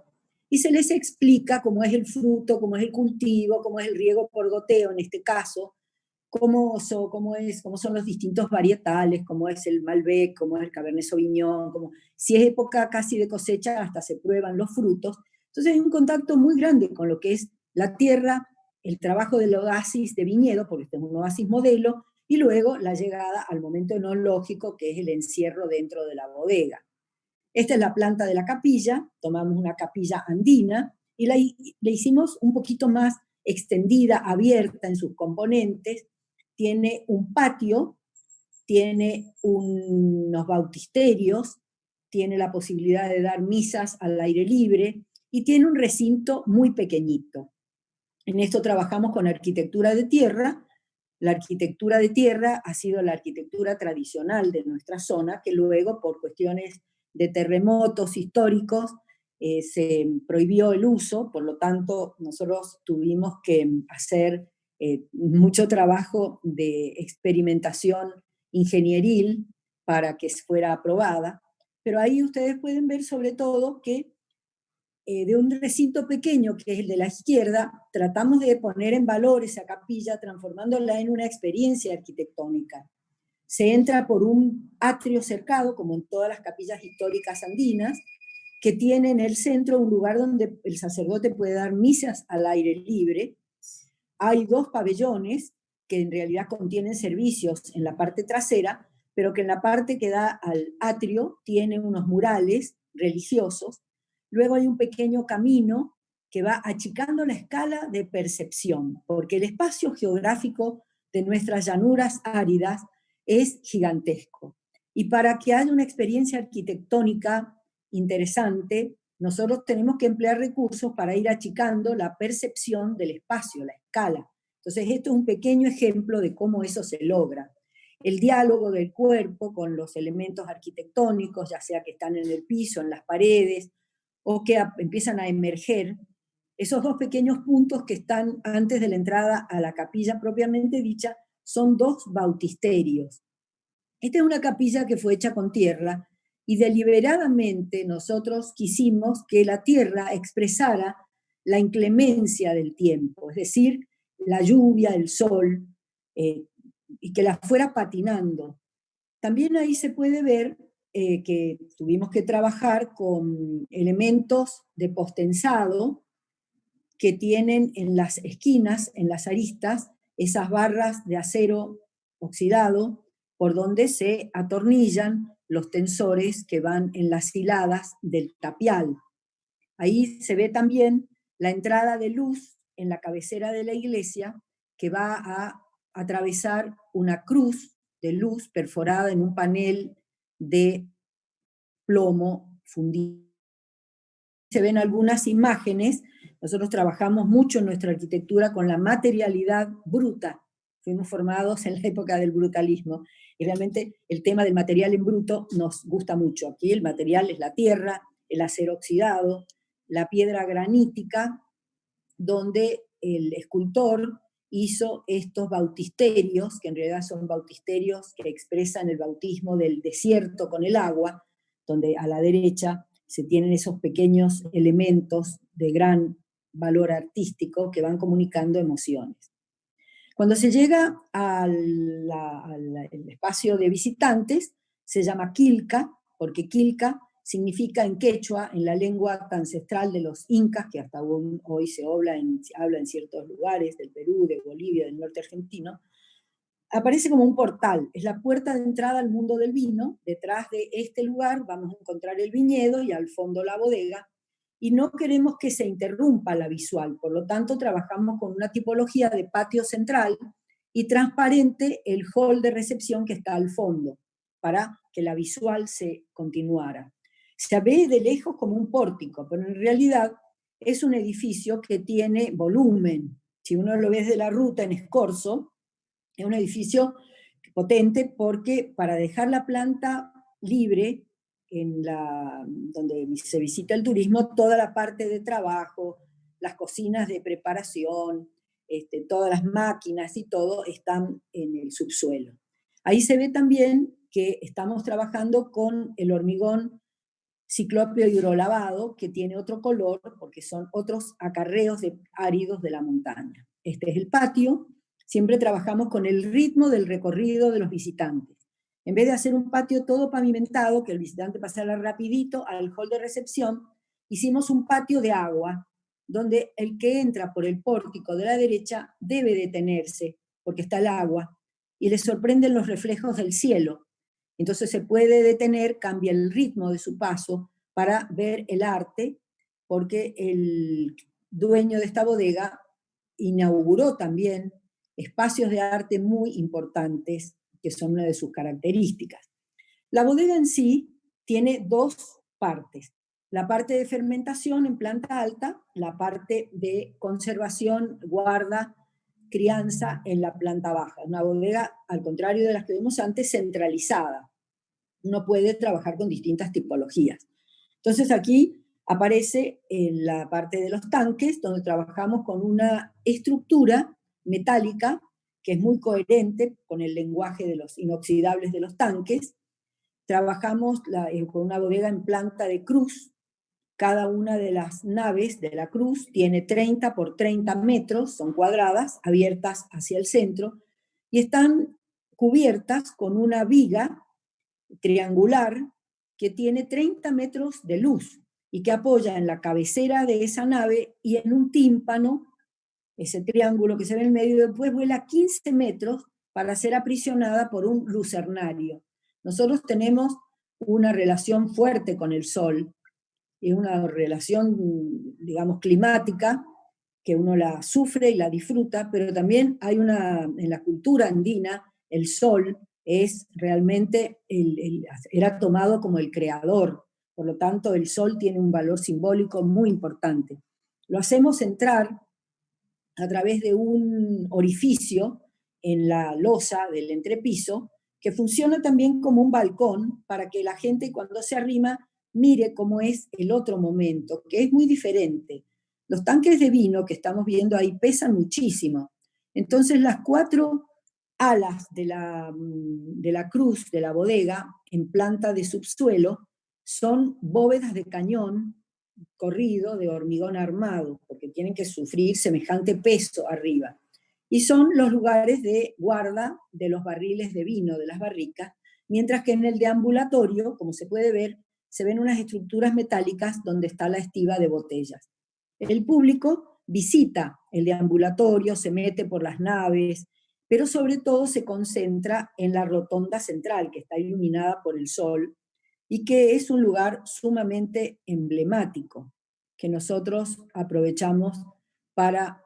B: y se les explica cómo es el fruto, cómo es el cultivo, cómo es el riego por goteo en este caso, cómo son los distintos varietales, cómo es el Malbec, cómo es el Cabernet Sauvignon, si es época casi de cosecha, hasta se prueban los frutos. Entonces hay un contacto muy grande con lo que es la tierra, el trabajo del oasis de viñedo, porque este es un oasis modelo, y luego la llegada al momento enológico, que es el encierro dentro de la bodega. Esta es la planta de la capilla, tomamos una capilla andina y le hicimos un poquito más extendida, abierta en sus componentes. Tiene un patio, tiene unos bautisterios, tiene la posibilidad de dar misas al aire libre y tiene un recinto muy pequeñito. En esto trabajamos con arquitectura de tierra. La arquitectura de tierra ha sido la arquitectura tradicional de nuestra zona, que luego, por cuestiones de terremotos históricos, se prohibió el uso, por lo tanto, nosotros tuvimos que hacer mucho trabajo de experimentación ingenieril para que fuera aprobada, pero ahí ustedes pueden ver sobre todo que de un recinto pequeño, que es el de la izquierda, tratamos de poner en valor esa capilla, transformándola en una experiencia arquitectónica. Se entra por un atrio cercado, como en todas las capillas históricas andinas, que tiene en el centro un lugar donde el sacerdote puede dar misas al aire libre. Hay 2 pabellones que en realidad contienen servicios en la parte trasera, pero que en la parte que da al atrio tiene unos murales religiosos. Luego hay un pequeño camino que va achicando la escala de percepción, porque el espacio geográfico de nuestras llanuras áridas es gigantesco. Y para que haya una experiencia arquitectónica interesante, nosotros tenemos que emplear recursos para ir achicando la percepción del espacio, la escala. Entonces, esto es un pequeño ejemplo de cómo eso se logra. El diálogo del cuerpo con los elementos arquitectónicos, ya sea que están en el piso, en las paredes, o que empiezan a emerger, esos 2 pequeños puntos que están antes de la entrada a la capilla propiamente dicha, son 2 bautisterios. Esta es una capilla que fue hecha con tierra, y deliberadamente nosotros quisimos que la tierra expresara la inclemencia del tiempo, es decir, la lluvia, el sol, y que la fuera patinando. También ahí se puede ver que tuvimos que trabajar con elementos de postensado que tienen en las esquinas, en las aristas, esas barras de acero oxidado por donde se atornillan los tensores que van en las hiladas del tapial. Ahí se ve también la entrada de luz en la cabecera de la iglesia, que va a atravesar una cruz de luz perforada en un panel de plomo fundido. Se ven algunas imágenes. Nosotros trabajamos mucho en nuestra arquitectura con la materialidad bruta. Fuimos formados en la época del brutalismo, y realmente el tema del material en bruto nos gusta mucho. Aquí el material es la tierra, el acero oxidado, la piedra granítica, donde el escultor hizo estos bautisterios, que en realidad son bautisterios que expresan el bautismo del desierto con el agua, donde a la derecha se tienen esos pequeños elementos de gran valor artístico que van comunicando emociones. Cuando se llega al espacio de visitantes, se llama Quilca, porque Quilca significa en quechua, en la lengua ancestral de los incas, que hasta hoy se habla en ciertos lugares del Perú, de Bolivia, del norte argentino, aparece como un portal, es la puerta de entrada al mundo del vino. Detrás de este lugar vamos a encontrar el viñedo y al fondo la bodega, y no queremos que se interrumpa la visual, por lo tanto trabajamos con una tipología de patio central y transparente el hall de recepción que está al fondo, para que la visual se continuara. Se ve de lejos como un pórtico, pero en realidad es un edificio que tiene volumen. Si uno lo ve desde la ruta en Escorzo, es un edificio potente porque para dejar la planta libre donde se visita el turismo, toda la parte de trabajo, las cocinas de preparación, todas las máquinas y todo están en el subsuelo. Ahí se ve también que estamos trabajando con el hormigón ciclópeo hidrolavado, que tiene otro color, porque son otros acarreos áridos de la montaña. Este es el patio. Siempre trabajamos con el ritmo del recorrido de los visitantes. En vez de hacer un patio todo pavimentado, que el visitante pasara rapidito al hall de recepción, hicimos un patio de agua, donde el que entra por el pórtico de la derecha debe detenerse, porque está el agua, y le sorprenden los reflejos del cielo. Entonces se puede detener, cambia el ritmo de su paso para ver el arte, porque el dueño de esta bodega inauguró también espacios de arte muy importantes, que son una de sus características. La bodega en sí tiene dos partes: la parte de fermentación en planta alta, la parte de conservación, guarda, crianza en la planta baja. Una bodega, al contrario de las que vimos antes, centralizada. Uno puede trabajar con distintas tipologías. Entonces aquí aparece en la parte de los tanques, donde trabajamos con una estructura metálica que es muy coherente con el lenguaje de los inoxidables de los tanques. Trabajamos con una bodega en planta de cruz. Cada una de las naves de la cruz tiene 30 por 30 metros, son cuadradas, abiertas hacia el centro, y están cubiertas con una viga triangular que tiene 30 metros de luz y que apoya en la cabecera de esa nave y en un tímpano, ese triángulo que se ve en el medio, después vuela 15 metros para ser aprisionada por un lucernario. Nosotros tenemos una relación fuerte con el sol, y una relación, digamos, climática, que uno la sufre y la disfruta, pero también hay en la cultura andina, el sol es realmente, era tomado como el creador, por lo tanto el sol tiene un valor simbólico muy importante. Lo hacemos entrar a través de un orificio en la losa del entrepiso, que funciona también como un balcón para que la gente cuando se arrima mire cómo es el otro momento, que es muy diferente. Los tanques de vino que estamos viendo ahí pesan muchísimo. Entonces las 4 alas de la cruz de la bodega en planta de subsuelo son bóvedas de cañón corrido de hormigón armado, porque tienen que sufrir semejante peso arriba. Y son los lugares de guarda de los barriles de vino, de las barricas, mientras que en el deambulatorio, como se puede ver, se ven unas estructuras metálicas donde está la estiba de botellas. El público visita el deambulatorio, se mete por las naves, pero sobre todo se concentra en la rotonda central, que está iluminada por el sol, y que es un lugar sumamente emblemático, que nosotros aprovechamos para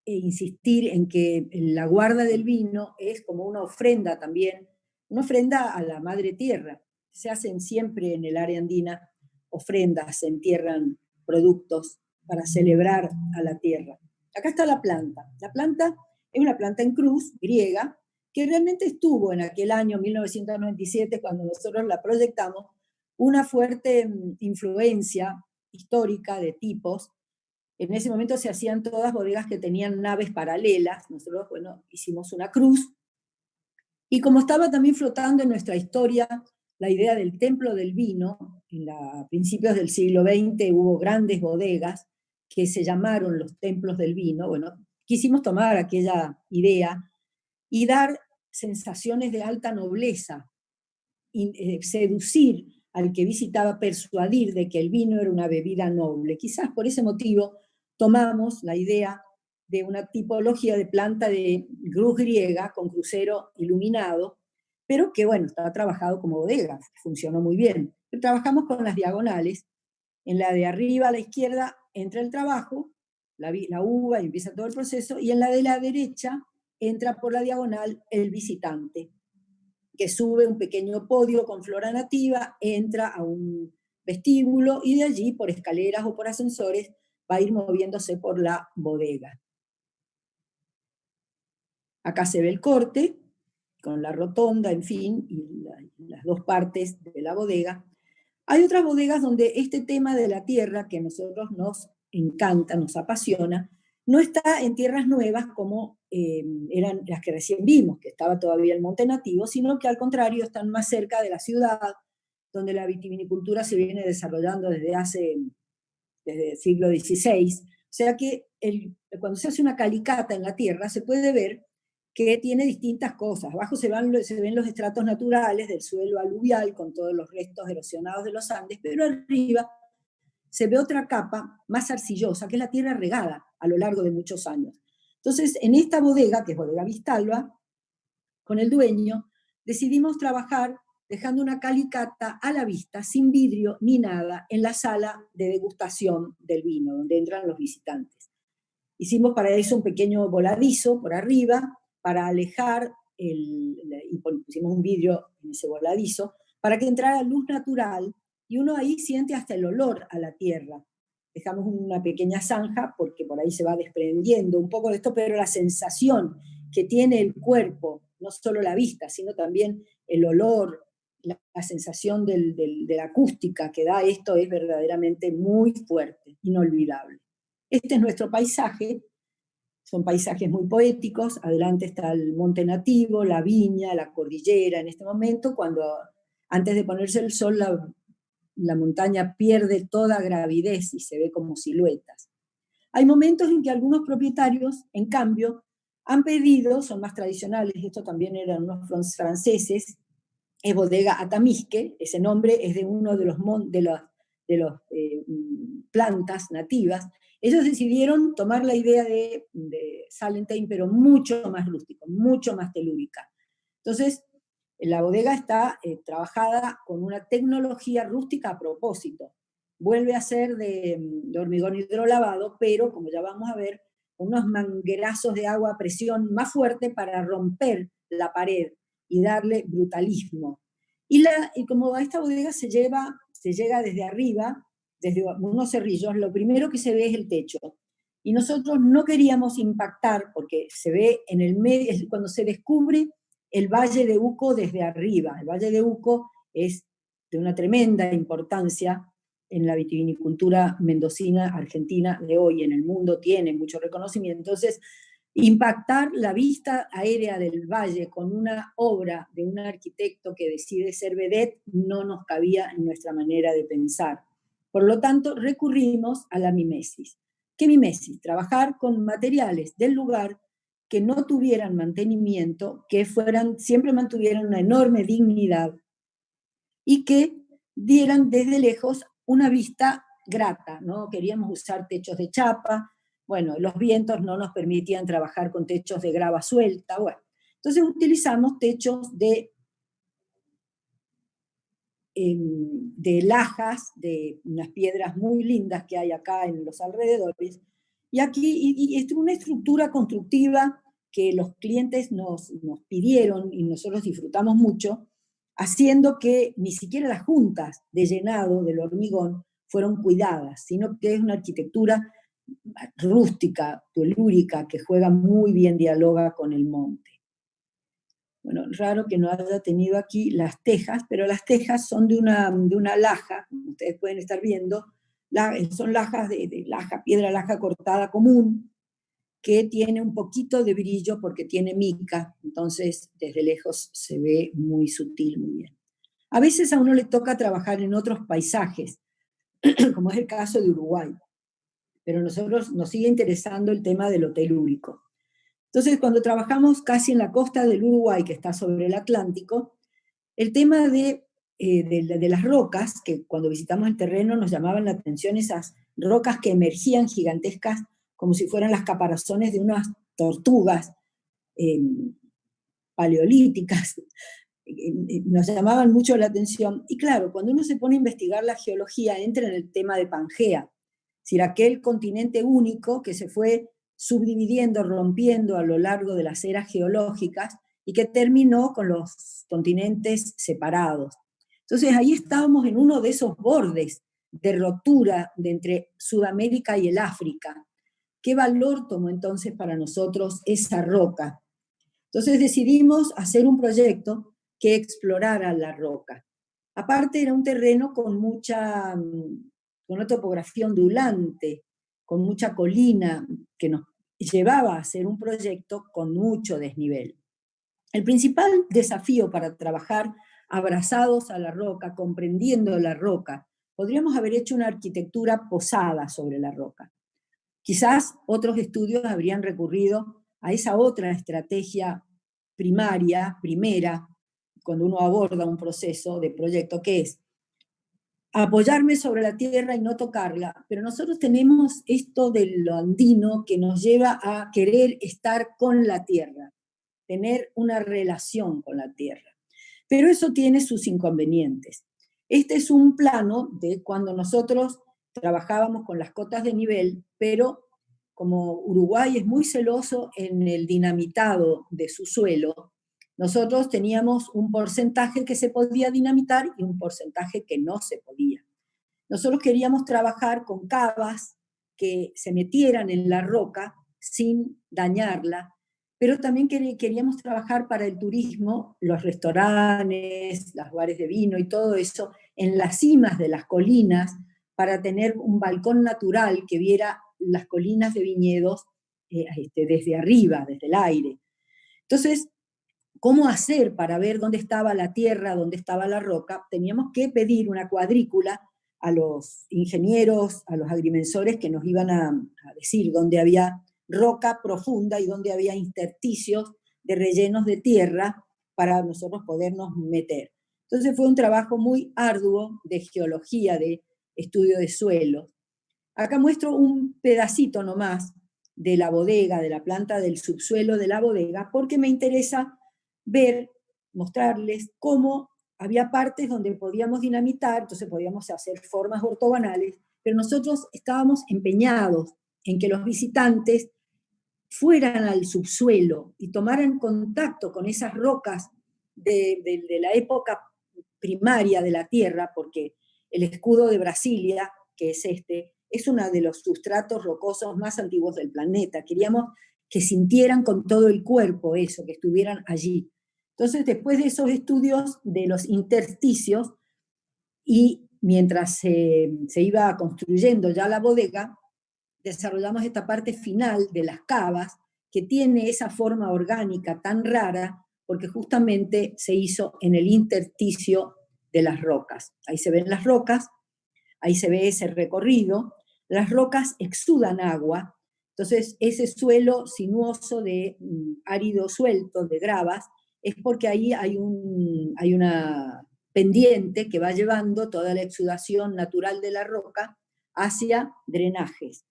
B: insistir en que la guarda del vino es como una ofrenda también, una ofrenda a la madre tierra. Se hacen siempre en el área andina ofrendas, se entierran productos para celebrar a la tierra. Acá está la planta. La planta es una planta en cruz, griega, que realmente estuvo en aquel año 1997, cuando nosotros la proyectamos, una fuerte influencia histórica de tipos. En ese momento se hacían todas bodegas que tenían naves paralelas. Nosotros, bueno, hicimos una cruz. Y como estaba también flotando en nuestra historia la idea del templo del vino, a principios del siglo XX hubo grandes bodegas que se llamaron los templos del vino. Bueno, quisimos tomar aquella idea y dar sensaciones de alta nobleza, seducir al que visitaba, persuadir de que el vino era una bebida noble. Quizás por ese motivo tomamos la idea de una tipología de planta de cruz griega con crucero iluminado, pero que, bueno, estaba trabajado como bodega, funcionó muy bien. Pero trabajamos con las diagonales. En la de arriba a la izquierda entra el trabajo, la uva, y empieza todo el proceso, y en la de la derecha entra por la diagonal el visitante, que sube un pequeño podio con flora nativa, entra a un vestíbulo y de allí, por escaleras o por ascensores, va a ir moviéndose por la bodega. Acá se ve el corte, con la rotonda, en fin, y las dos partes de la bodega. Hay otras bodegas donde este tema de la tierra, que a nosotros nos encanta, nos apasiona, No está en tierras nuevas como eran las que recién vimos, que estaba todavía el Monte Nativo, sino que al contrario están más cerca de la ciudad, donde la vitivinicultura se viene desarrollando desde el siglo XVI. O sea que cuando se hace una calicata en la tierra se puede ver que tiene distintas cosas. Abajo se ven los estratos naturales del suelo aluvial con todos los restos erosionados de los Andes, pero arriba se ve otra capa más arcillosa, que es la tierra regada a lo largo de muchos años. Entonces, en esta bodega, que es Bodega Vistalba, con el dueño, decidimos trabajar dejando una calicata a la vista, sin vidrio ni nada, en la sala de degustación del vino, donde entran los visitantes. Hicimos para eso un pequeño voladizo por arriba, para alejar, y pusimos un vidrio en ese voladizo, para que entrara luz natural, y uno ahí siente hasta el olor a la tierra. Dejamos una pequeña zanja, porque por ahí se va desprendiendo un poco de esto, pero la sensación que tiene el cuerpo, no solo la vista, sino también el olor, la sensación de la acústica que da esto es verdaderamente muy fuerte, inolvidable. Este es nuestro paisaje, son paisajes muy poéticos, adelante está el monte nativo, la viña, la cordillera, en este momento, cuando antes de ponerse el sol la montaña pierde toda gravidez y se ve como siluetas. Hay momentos en que algunos propietarios, en cambio, han pedido, son más tradicionales, esto también eran unos franceses, es Bodega Atamisque, ese nombre es de uno de los plantas nativas. Ellos decidieron tomar la idea de Salentheim, pero mucho más rústico, mucho más telúrica. Entonces, la bodega está trabajada con una tecnología rústica a propósito. Vuelve a ser de hormigón hidrolavado, pero, como ya vamos a ver, unos manguerazos de agua a presión más fuerte para romper la pared y darle brutalismo. Y como a esta bodega se llega desde arriba, desde unos cerrillos, lo primero que se ve es el techo. Y nosotros no queríamos impactar, porque se ve en el medio, cuando se descubre el Valle de Uco desde arriba. El Valle de Uco es de una tremenda importancia en la vitivinicultura mendocina, argentina de hoy, en el mundo tiene mucho reconocimiento. Entonces, impactar la vista aérea del valle con una obra de un arquitecto que decide ser vedette no nos cabía en nuestra manera de pensar. Por lo tanto, recurrimos a la mimesis. ¿Qué mimesis? Trabajar con materiales del lugar que no tuvieran mantenimiento, que siempre mantuvieran una enorme dignidad y que dieran desde lejos una vista grata, ¿no? Queríamos usar techos de chapa, bueno, los vientos no nos permitían trabajar con techos de grava suelta, bueno. Entonces utilizamos techos de lajas, de unas piedras muy lindas que hay acá en los alrededores, y aquí y es una estructura constructiva que los clientes nos pidieron y nosotros disfrutamos mucho, haciendo que ni siquiera las juntas de llenado del hormigón fueron cuidadas, sino que es una arquitectura rústica, telúrica, que juega muy bien, dialoga con el monte. Bueno, raro que no haya tenido aquí las tejas, pero las tejas son de una laja, como ustedes pueden estar viendo, son lajas de piedra laja cortada común, que tiene un poquito de brillo porque tiene mica, entonces desde lejos se ve muy sutil, muy bien. A veces a uno le toca trabajar en otros paisajes, como es el caso de Uruguay, pero a nosotros nos sigue interesando el tema del lo telúrico. Entonces, cuando trabajamos casi en la costa del Uruguay, que está sobre el Atlántico, el tema de las rocas, que cuando visitamos el terreno nos llamaban la atención esas rocas que emergían gigantescas, como si fueran las caparazones de unas tortugas paleolíticas, nos llamaban mucho la atención. Y claro, cuando uno se pone a investigar la geología, entra en el tema de Pangea, es decir, aquel continente único que se fue subdividiendo, rompiendo a lo largo de las eras geológicas y que terminó con los continentes separados. Entonces ahí estábamos en uno de esos bordes de rotura de entre Sudamérica y el África. ¿Qué valor tomó entonces para nosotros esa roca? Entonces decidimos hacer un proyecto que explorara la roca. Aparte era un terreno con una topografía ondulante, con mucha colina, que nos llevaba a hacer un proyecto con mucho desnivel. El principal desafío para trabajar abrazados a la roca, comprendiendo la roca, podríamos haber hecho una arquitectura posada sobre la roca. Quizás otros estudios habrían recurrido a esa otra estrategia primera, cuando uno aborda un proceso de proyecto, que es apoyarme sobre la tierra y no tocarla, pero nosotros tenemos esto de lo andino que nos lleva a querer estar con la tierra, tener una relación con la tierra. Pero eso tiene sus inconvenientes. Este es un plano de cuando nosotros trabajábamos con las cotas de nivel, pero como Uruguay es muy celoso en el dinamitado de su suelo, nosotros teníamos un porcentaje que se podía dinamitar y un porcentaje que no se podía. Nosotros queríamos trabajar con cavas que se metieran en la roca sin dañarla, pero también queríamos trabajar para el turismo, los restaurantes, los bares de vino y todo eso, en las cimas de las colinas, para tener un balcón natural que viera las colinas de viñedos desde arriba, desde el aire. Entonces, ¿cómo hacer para ver dónde estaba la tierra, dónde estaba la roca? Teníamos que pedir una cuadrícula a los ingenieros, a los agrimensores que nos iban a decir dónde había roca profunda y dónde había intersticios de rellenos de tierra para nosotros podernos meter. Entonces fue un trabajo muy arduo de geología, de estudio de suelos. Acá muestro un pedacito nomás de la bodega, de la planta del subsuelo de la bodega, porque me interesa ver, mostrarles cómo había partes donde podíamos dinamitar, entonces podíamos hacer formas ortogonales, pero nosotros estábamos empeñados en que los visitantes fueran al subsuelo y tomaran contacto con esas rocas de la época primaria de la Tierra, porque el escudo de Brasilia, que es es uno de los sustratos rocosos más antiguos del planeta. Queríamos que sintieran con todo el cuerpo eso, que estuvieran allí. Entonces, después de esos estudios de los intersticios, y mientras se iba construyendo ya la bodega, desarrollamos esta parte final de las cavas, que tiene esa forma orgánica tan rara, porque justamente se hizo en el intersticio de las rocas. Ahí se ven las rocas, ahí se ve ese recorrido. Las rocas exudan agua, entonces ese suelo sinuoso de árido suelto, de gravas, es porque ahí hay una pendiente que va llevando toda la exudación natural de la roca hacia drenajes.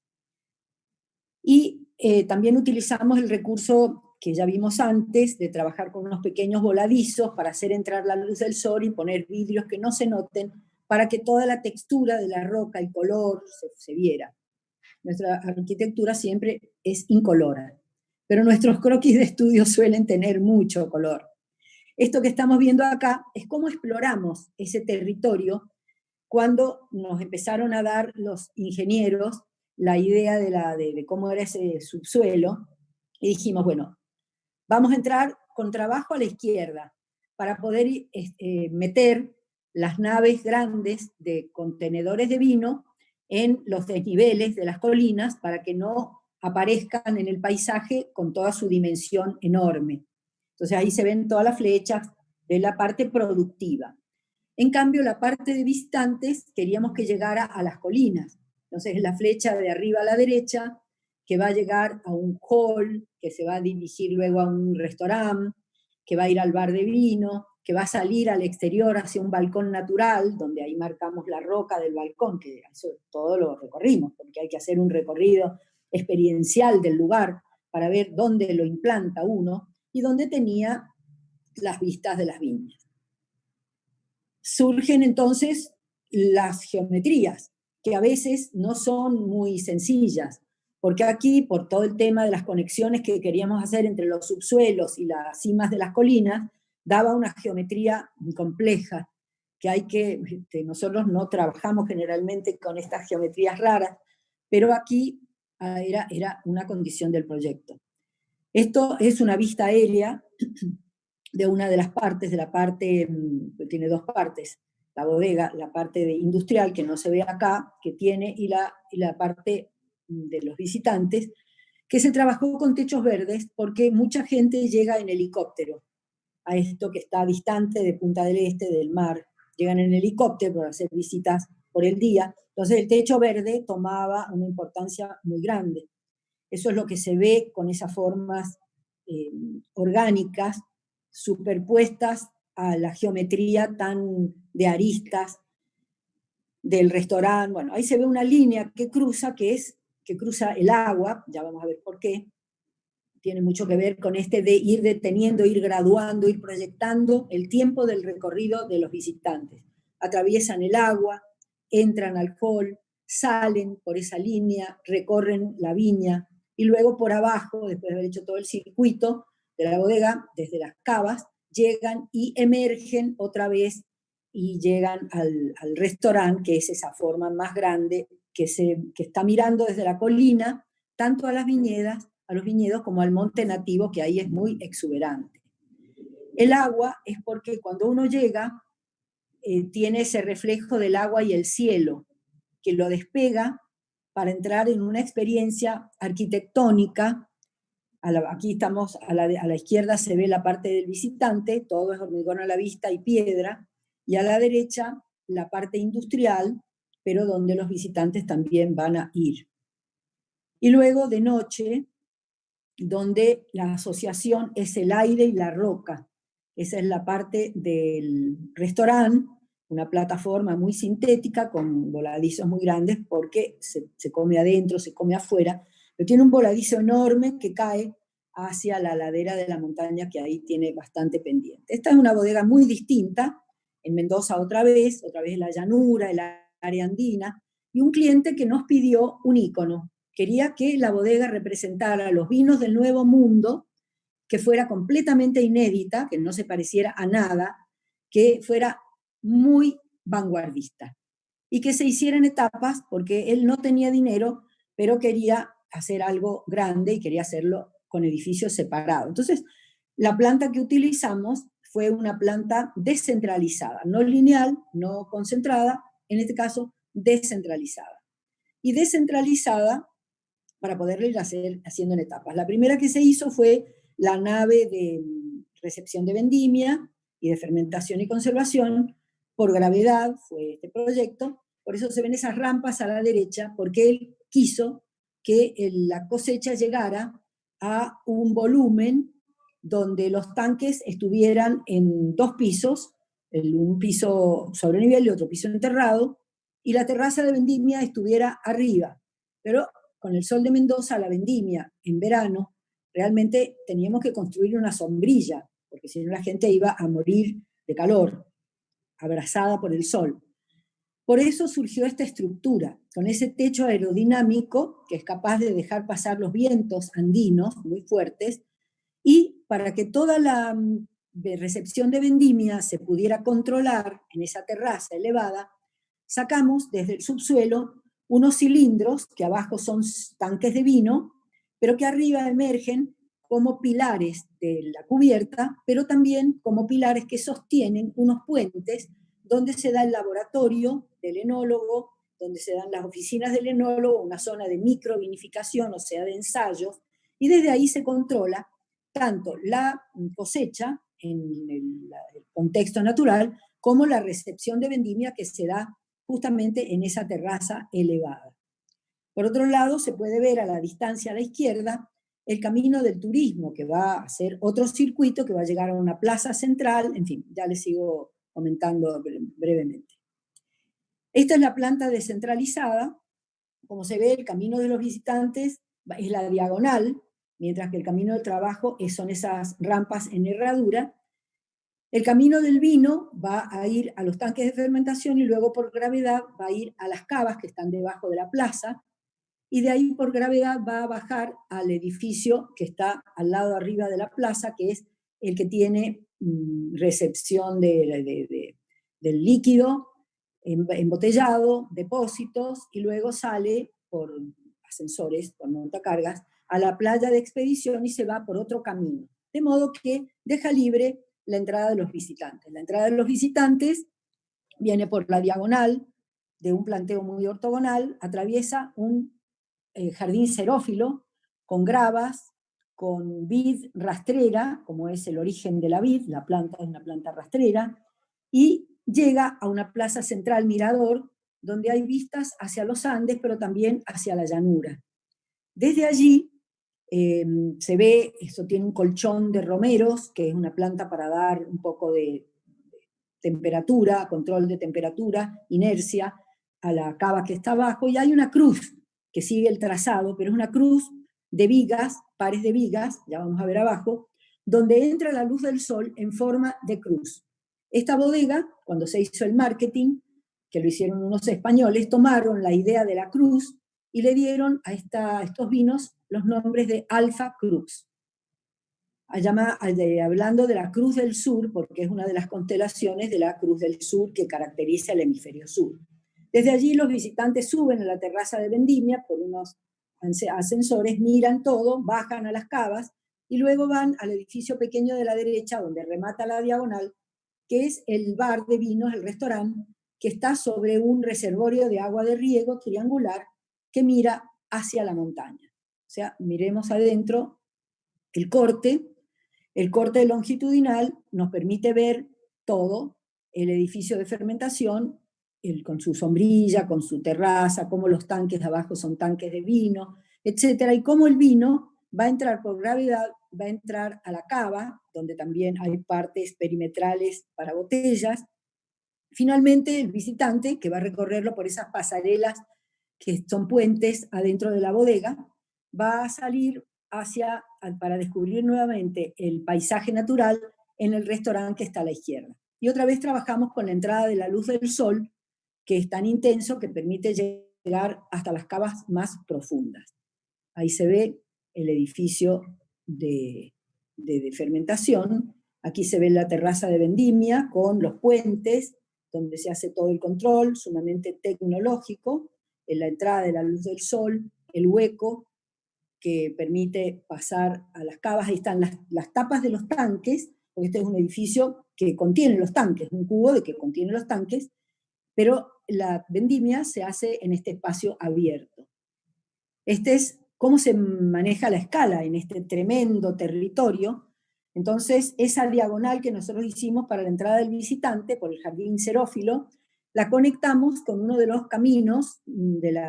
B: Y también utilizamos el recurso que ya vimos antes, de trabajar con unos pequeños voladizos para hacer entrar la luz del sol y poner vidrios que no se noten, para que toda la textura de la roca, el color, se viera. Nuestra arquitectura siempre es incolora, pero nuestros croquis de estudio suelen tener mucho color. Esto que estamos viendo acá es cómo exploramos ese territorio cuando nos empezaron a dar los ingenieros la idea de cómo era ese subsuelo, y dijimos, bueno, vamos a entrar con trabajo a la izquierda para poder meter las naves grandes de contenedores de vino en los desniveles de las colinas para que no aparezcan en el paisaje con toda su dimensión enorme. Entonces ahí se ven todas las flechas de la parte productiva. En cambio, la parte de visitantes queríamos que llegara a las colinas. Entonces, la flecha de arriba a la derecha, que va a llegar a un hall, que se va a dirigir luego a un restaurante, que va a ir al bar de vino, que va a salir al exterior hacia un balcón natural, donde ahí marcamos la roca del balcón, que eso todo lo recorrimos, porque hay que hacer un recorrido experiencial del lugar para ver dónde lo implanta uno y dónde tenía las vistas de las viñas. Surgen entonces las geometrías, que a veces no son muy sencillas, porque aquí, por todo el tema de las conexiones que queríamos hacer entre los subsuelos y las cimas de las colinas, daba una geometría compleja, nosotros no trabajamos generalmente con estas geometrías raras, pero aquí era una condición del proyecto. Esto es una vista aérea de una de las partes, tiene dos partes, la bodega, la parte industrial, que no se ve acá, que tiene, y la parte de los visitantes, que se trabajó con techos verdes porque mucha gente llega en helicóptero a esto que está distante de Punta del Este, del mar. Llegan en helicóptero para hacer visitas por el día. Entonces el techo verde tomaba una importancia muy grande. Eso es lo que se ve con esas formas orgánicas superpuestas a la geometría tan de aristas del restaurante. Bueno, ahí se ve una línea que cruza, que cruza el agua, ya vamos a ver por qué. Tiene mucho que ver con este de ir deteniendo, ir graduando, ir proyectando el tiempo del recorrido de los visitantes. Atraviesan el agua, entran al hall, salen por esa línea, recorren la viña, y luego por abajo, después de haber hecho todo el circuito de la bodega, desde las cavas, llegan y emergen otra vez y llegan al restaurante, que es esa forma más grande que está mirando desde la colina, tanto a los viñedos como al monte nativo, que ahí es muy exuberante. El agua es porque cuando uno llega, tiene ese reflejo del agua y el cielo, que lo despega para entrar en una experiencia arquitectónica. Aquí estamos, a la izquierda se ve la parte del visitante, todo es hormigón a la vista y piedra, y a la derecha la parte industrial, pero donde los visitantes también van a ir. Y luego de noche, donde la asociación es el aire y la roca. Esa es la parte del restaurante, una plataforma muy sintética con voladizos muy grandes porque se come adentro, se come afuera, pero tiene un voladizo enorme que cae hacia la ladera de la montaña, que ahí tiene bastante pendiente. Esta es una bodega muy distinta, en Mendoza otra vez la llanura, el área andina, y un cliente que nos pidió un ícono. Quería que la bodega representara los vinos del Nuevo Mundo, que fuera completamente inédita, que no se pareciera a nada, que fuera muy vanguardista y que se hiciera en etapas, porque él no tenía dinero, pero quería hacer algo grande y quería hacerlo con edificios separados. Entonces, la planta que utilizamos fue una planta descentralizada, no lineal, no concentrada, en este caso descentralizada. Y descentralizada para poderlo ir haciendo en etapas. La primera que se hizo fue la nave de recepción de vendimia y de fermentación y conservación. Por gravedad fue este proyecto, por eso se ven esas rampas a la derecha, porque él quiso que la cosecha llegara a un volumen donde los tanques estuvieran en 2 pisos, un piso sobre nivel y otro piso enterrado, y la terraza de vendimia estuviera arriba. Pero con el sol de Mendoza, la vendimia en verano, realmente teníamos que construir una sombrilla, porque si no la gente iba a morir de calor, abrazada por el sol. Por eso surgió esta estructura, con ese techo aerodinámico que es capaz de dejar pasar los vientos andinos muy fuertes, y para que toda la recepción de vendimia se pudiera controlar en esa terraza elevada, sacamos desde el subsuelo unos cilindros que abajo son tanques de vino, pero que arriba emergen como pilares de la cubierta, pero también como pilares que sostienen unos puentes donde se da el laboratorio del enólogo, donde se dan las oficinas del enólogo, una zona de microvinificación, o sea, de ensayos, y desde ahí se controla tanto la cosecha en el contexto natural como la recepción de vendimia que se da justamente en esa terraza elevada. Por otro lado, se puede ver a la distancia a la izquierda el camino del turismo, que va a hacer otro circuito que va a llegar a una plaza central. En fin, ya les sigo comentando brevemente. Esta es la planta descentralizada. Como se ve, el camino de los visitantes es la diagonal, mientras que el camino del trabajo son esas rampas en herradura. El camino del vino va a ir a los tanques de fermentación y luego por gravedad va a ir a las cavas que están debajo de la plaza, y de ahí por gravedad va a bajar al edificio que está al lado arriba de la plaza, que es el que tiene recepción del líquido embotellado, depósitos, y luego sale por ascensores, por montacargas, a la playa de expedición y se va por otro camino. De modo que deja libre la entrada de los visitantes. La entrada de los visitantes viene por la diagonal de un planteo muy ortogonal, atraviesa un jardín xerófilo con gravas, con vid rastrera, como es el origen de la vid, la planta es una planta rastrera, y llega a una plaza central mirador, donde hay vistas hacia los Andes, pero también hacia la llanura. Desde allí se ve, esto tiene un colchón de romeros, que es una planta para dar un poco de temperatura, control de temperatura, inercia a la cava que está abajo, y hay una cruz que sigue el trazado, pero es una cruz de vigas, pares de vigas, ya vamos a ver abajo, donde entra la luz del sol en forma de cruz. Esta bodega, cuando se hizo el marketing, que lo hicieron unos españoles, tomaron la idea de la cruz y le dieron a estos vinos los nombres de Alfa Cruz. Hablando de la Cruz del Sur, porque es una de las constelaciones de la Cruz del Sur que caracteriza el hemisferio sur. Desde allí los visitantes suben a la terraza de Vendimia por unos ascensores, miran todo, bajan a las cavas y luego van al edificio pequeño de la derecha donde remata la diagonal, que es el bar de vinos, el restaurante, que está sobre un reservorio de agua de riego triangular que mira hacia la montaña. O sea, miremos adentro el corte longitudinal nos permite ver todo, el edificio de fermentación, con su sombrilla, con su terraza, cómo los tanques de abajo son tanques de vino, etcétera, y cómo el vino va a entrar por gravedad, va a entrar a la cava, donde también hay partes perimetrales para botellas. Finalmente, el visitante, que va a recorrerlo por esas pasarelas que son puentes adentro de la bodega, va a salir para descubrir nuevamente el paisaje natural en el restaurante que está a la izquierda. Y otra vez trabajamos con la entrada de la luz del sol, que es tan intenso que permite llegar hasta las cavas más profundas. Ahí se ve el edificio de fermentación. Aquí se ve la terraza de Vendimia con los puentes, donde se hace todo el control, sumamente tecnológico, en la entrada de la luz del sol, el hueco que permite pasar a las cavas. Ahí están las tapas de los tanques, porque este es un edificio que contiene los tanques, un cubo de que contiene los tanques, pero la vendimia se hace en este espacio abierto. Este es cómo se maneja la escala en este tremendo territorio. Entonces, esa diagonal que nosotros hicimos para la entrada del visitante por el jardín xerófilo, la conectamos con uno de los caminos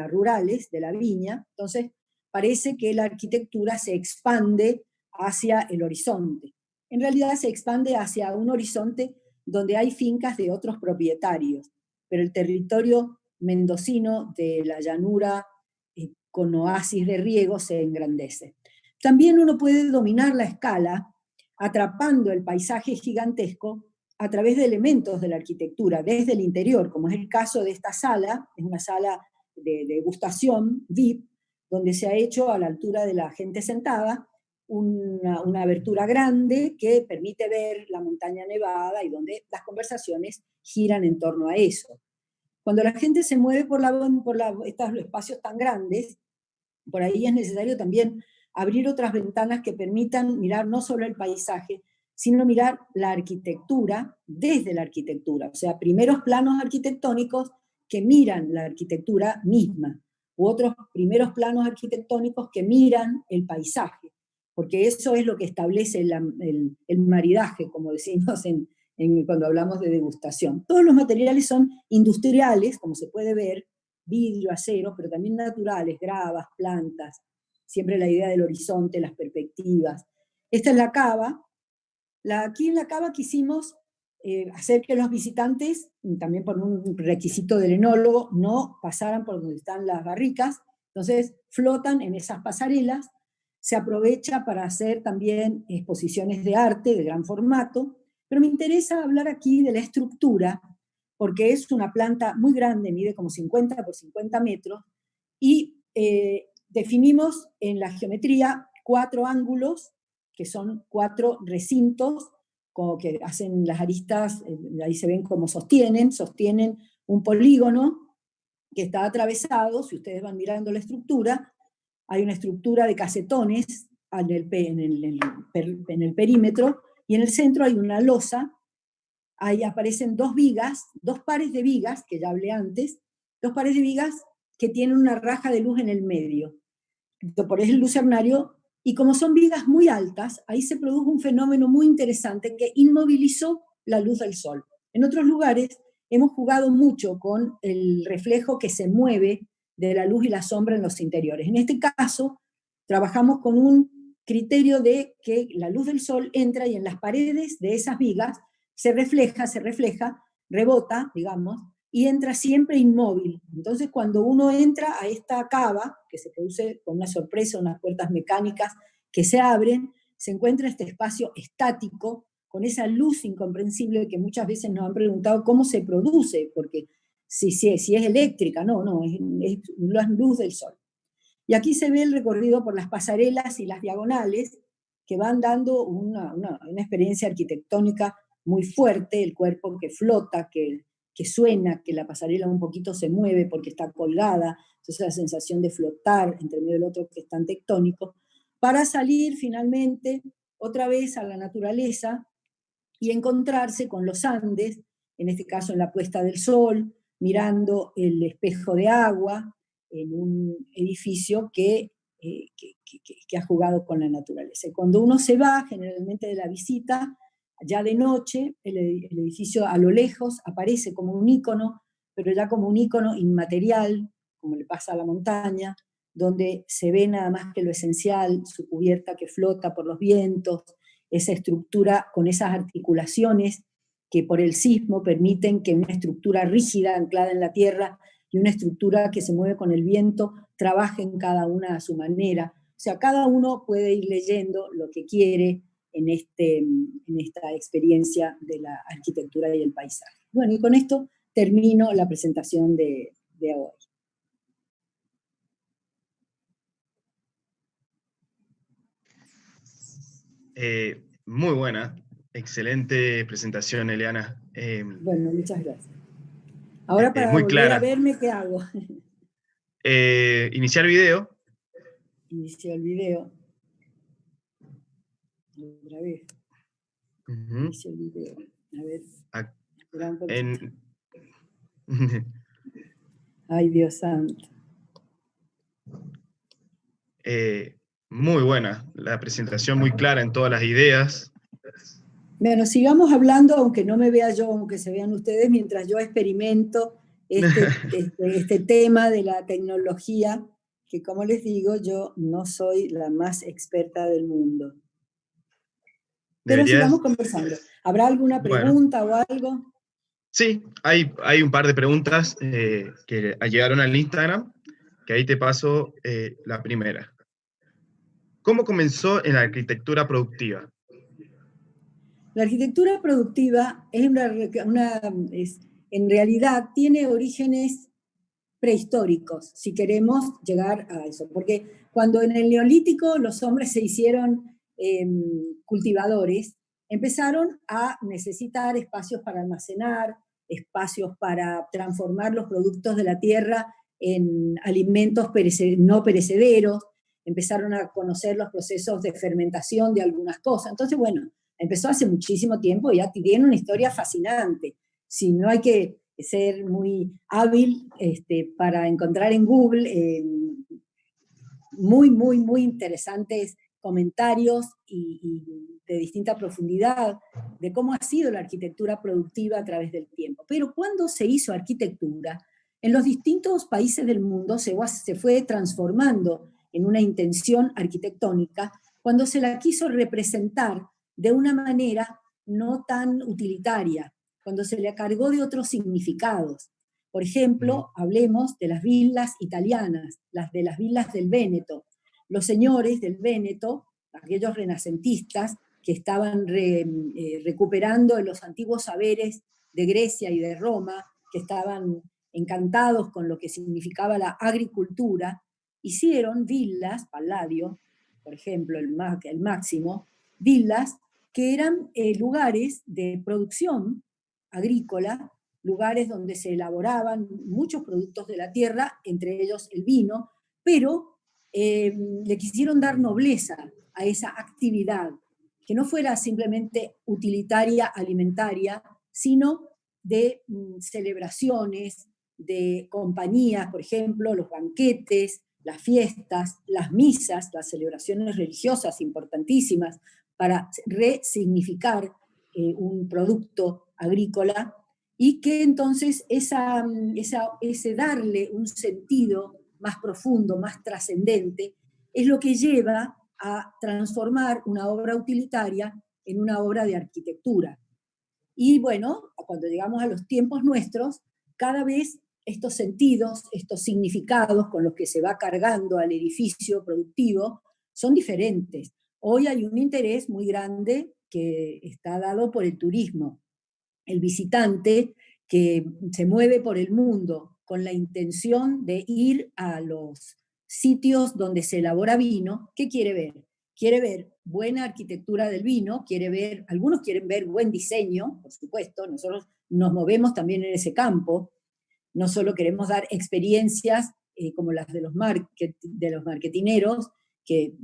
B: rurales de la viña. Entonces, parece que la arquitectura se expande hacia el horizonte. En realidad se expande hacia un horizonte donde hay fincas de otros propietarios, pero el territorio mendocino de la llanura con oasis de riego se engrandece. También uno puede dominar la escala atrapando el paisaje gigantesco a través de elementos de la arquitectura, desde el interior, como es el caso de esta sala, es una sala de degustación VIP, donde se ha hecho a la altura de la gente sentada una abertura grande que permite ver la montaña nevada y donde las conversaciones giran en torno a eso. Cuando la gente se mueve por estos espacios tan grandes, por ahí es necesario también abrir otras ventanas que permitan mirar no solo el paisaje, sino mirar la arquitectura desde la arquitectura, o sea, primeros planos arquitectónicos que miran la arquitectura misma, u otros primeros planos arquitectónicos que miran el paisaje, porque eso es lo que establece el maridaje, como decimos cuando hablamos de degustación. Todos los materiales son industriales, como se puede ver, vidrio, acero, pero también naturales, gravas, plantas, siempre la idea del horizonte, las perspectivas. Esta es la cava. Aquí en la cava quisimos hacer que los visitantes, también por un requisito del enólogo, no pasaran por donde están las barricas, entonces flotan en esas pasarelas. Se aprovecha para hacer también exposiciones de arte de gran formato, pero me interesa hablar aquí de la estructura, porque es una planta muy grande, mide como 50 por 50 metros, y definimos en la geometría 4 ángulos, que son 4 recintos, como que hacen las aristas, ahí se ven cómo sostienen un polígono que está atravesado, si ustedes van mirando la estructura, hay una estructura de casetones en el perímetro, y en el centro hay una losa. Ahí aparecen 2 vigas, 2 pares de vigas, que ya hablé antes, 2 pares de vigas que tienen una raja de luz en el medio. por el lucernario, y como son vigas muy altas, ahí se produjo un fenómeno muy interesante que inmovilizó la luz del sol. En otros lugares hemos jugado mucho con el reflejo que se mueve de la luz y la sombra en los interiores. En este caso, trabajamos con un criterio de que la luz del sol entra y en las paredes de esas vigas se refleja, rebota, digamos, y entra siempre inmóvil. Entonces, cuando uno entra a esta cava, que se produce con una sorpresa, unas puertas mecánicas que se abren, se encuentra este espacio estático, con esa luz incomprensible que muchas veces nos han preguntado cómo se produce, porque si es eléctrica, no, es la luz del sol. Y aquí se ve el recorrido por las pasarelas y las diagonales, que van dando una experiencia arquitectónica muy fuerte, el cuerpo que flota, que suena, que la pasarela un poquito se mueve porque está colgada, entonces la sensación de flotar entre medio del otro que es tan tectónico, para salir finalmente otra vez a la naturaleza y encontrarse con los Andes, en este caso en la puesta del sol, mirando el espejo de agua, en un edificio que ha jugado con la naturaleza. Y cuando uno se va, generalmente de la visita, ya de noche, el edificio a lo lejos aparece como un ícono, pero ya como un ícono inmaterial, como le pasa a la montaña, donde se ve nada más que lo esencial, su cubierta que flota por los vientos, esa estructura con esas articulaciones que por el sismo permiten que una estructura rígida anclada en la tierra y una estructura que se mueve con el viento trabajen cada una a su manera. O sea, cada uno puede ir leyendo lo que quiere en esta experiencia de la arquitectura y el paisaje. Bueno, y con esto termino la presentación de hoy.
A: Muy buena, excelente presentación, Eliana.
B: Bueno, muchas gracias. Ahora para
A: Muy
B: volver a
A: clara.
B: verme, ¿qué hago?
A: Iniciar video.
B: Inicio el video. Otra vez. Inicio el video. A ver. Espera un poquito. Ay, Dios santo.
A: Muy buena, la presentación muy clara en todas las ideas.
B: Bueno, sigamos hablando, aunque no me vea yo, aunque se vean ustedes, mientras yo experimento este tema de la tecnología, que como les digo, yo no soy la más experta del mundo. Pero sigamos conversando. ¿Habrá alguna pregunta o algo?
A: Sí, hay un par de preguntas que llegaron al Instagram, que ahí te paso la primera. ¿Cómo comenzó en la arquitectura productiva?
B: La arquitectura productiva en realidad tiene orígenes prehistóricos, si queremos llegar a eso. Porque cuando en el Neolítico los hombres se hicieron cultivadores, empezaron a necesitar espacios para almacenar, espacios para transformar los productos de la tierra en alimentos no perecederos, empezaron a conocer los procesos de fermentación de algunas cosas. Entonces, bueno, empezó hace muchísimo tiempo y ya tiene una historia fascinante. Si no hay que ser muy hábil para encontrar en Google muy interesantes comentarios y de distinta profundidad de cómo ha sido la arquitectura productiva a través del tiempo. Pero cuando se hizo arquitectura, en los distintos países del mundo se fue transformando en una intención arquitectónica cuando se la quiso representar de una manera no tan utilitaria, cuando se le cargó de otros significados. Por ejemplo, hablemos de las villas italianas, de las villas del Véneto. Los señores del Véneto, aquellos renacentistas que estaban recuperando los antiguos saberes de Grecia y de Roma, que estaban encantados con lo que significaba la agricultura, hicieron villas, Palladio, por ejemplo, el Máximo, villas que eran lugares de producción agrícola, lugares donde se elaboraban muchos productos de la tierra, entre ellos el vino, pero le quisieron dar nobleza a esa actividad, que no fuera simplemente utilitaria, alimentaria, sino de celebraciones, de compañías, por ejemplo, los banquetes, las fiestas, las misas, las celebraciones religiosas importantísimas para resignificar un producto agrícola, y que entonces ese darle un sentido más profundo, más trascendente, es lo que lleva a transformar una obra utilitaria en una obra de arquitectura. Y bueno, cuando llegamos a los tiempos nuestros, cada vez estos sentidos, estos significados con los que se va cargando al edificio productivo son diferentes. Hoy hay un interés muy grande que está dado por el turismo. El visitante que se mueve por el mundo con la intención de ir a los sitios donde se elabora vino, ¿qué quiere ver? Quiere ver buena arquitectura del vino, algunos quieren ver buen diseño, por supuesto, nosotros nos movemos también en ese campo, no solo queremos dar experiencias como las de los marketineros, que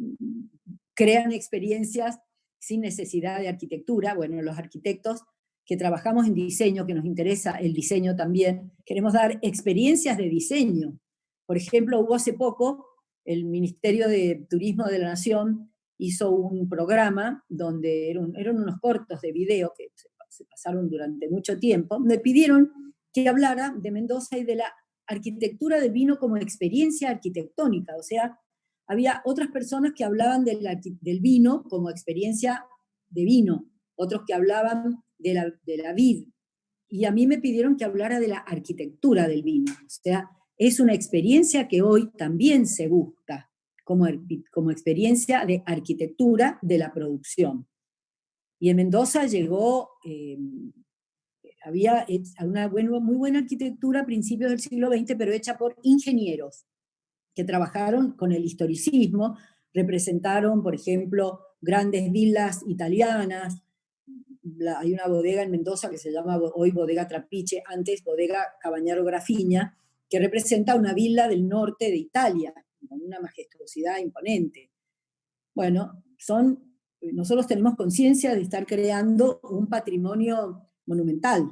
B: crean experiencias sin necesidad de arquitectura. Bueno, los arquitectos que trabajamos en diseño, que nos interesa el diseño también, queremos dar experiencias de diseño. Por ejemplo, hubo hace poco, el Ministerio de Turismo de la Nación hizo un programa donde eran unos cortos de video que se pasaron durante mucho tiempo. Me pidieron que hablara de Mendoza y de la arquitectura del vino como experiencia arquitectónica. O sea, había otras personas que hablaban del vino como experiencia de vino, otros que hablaban de la vid, y a mí me pidieron que hablara de la arquitectura del vino. O sea, es una experiencia que hoy también se busca como experiencia de arquitectura de la producción. Y en Mendoza llegó, había una muy buena arquitectura a principios del siglo XX, pero hecha por ingenieros que trabajaron con el historicismo, representaron, por ejemplo, grandes villas italianas. Hay una bodega en Mendoza que se llama hoy Bodega Trapiche, antes Bodega Cabañaro Grafiña, que representa una villa del norte de Italia, con una majestuosidad imponente. Bueno, nosotros tenemos conciencia de estar creando un patrimonio monumental,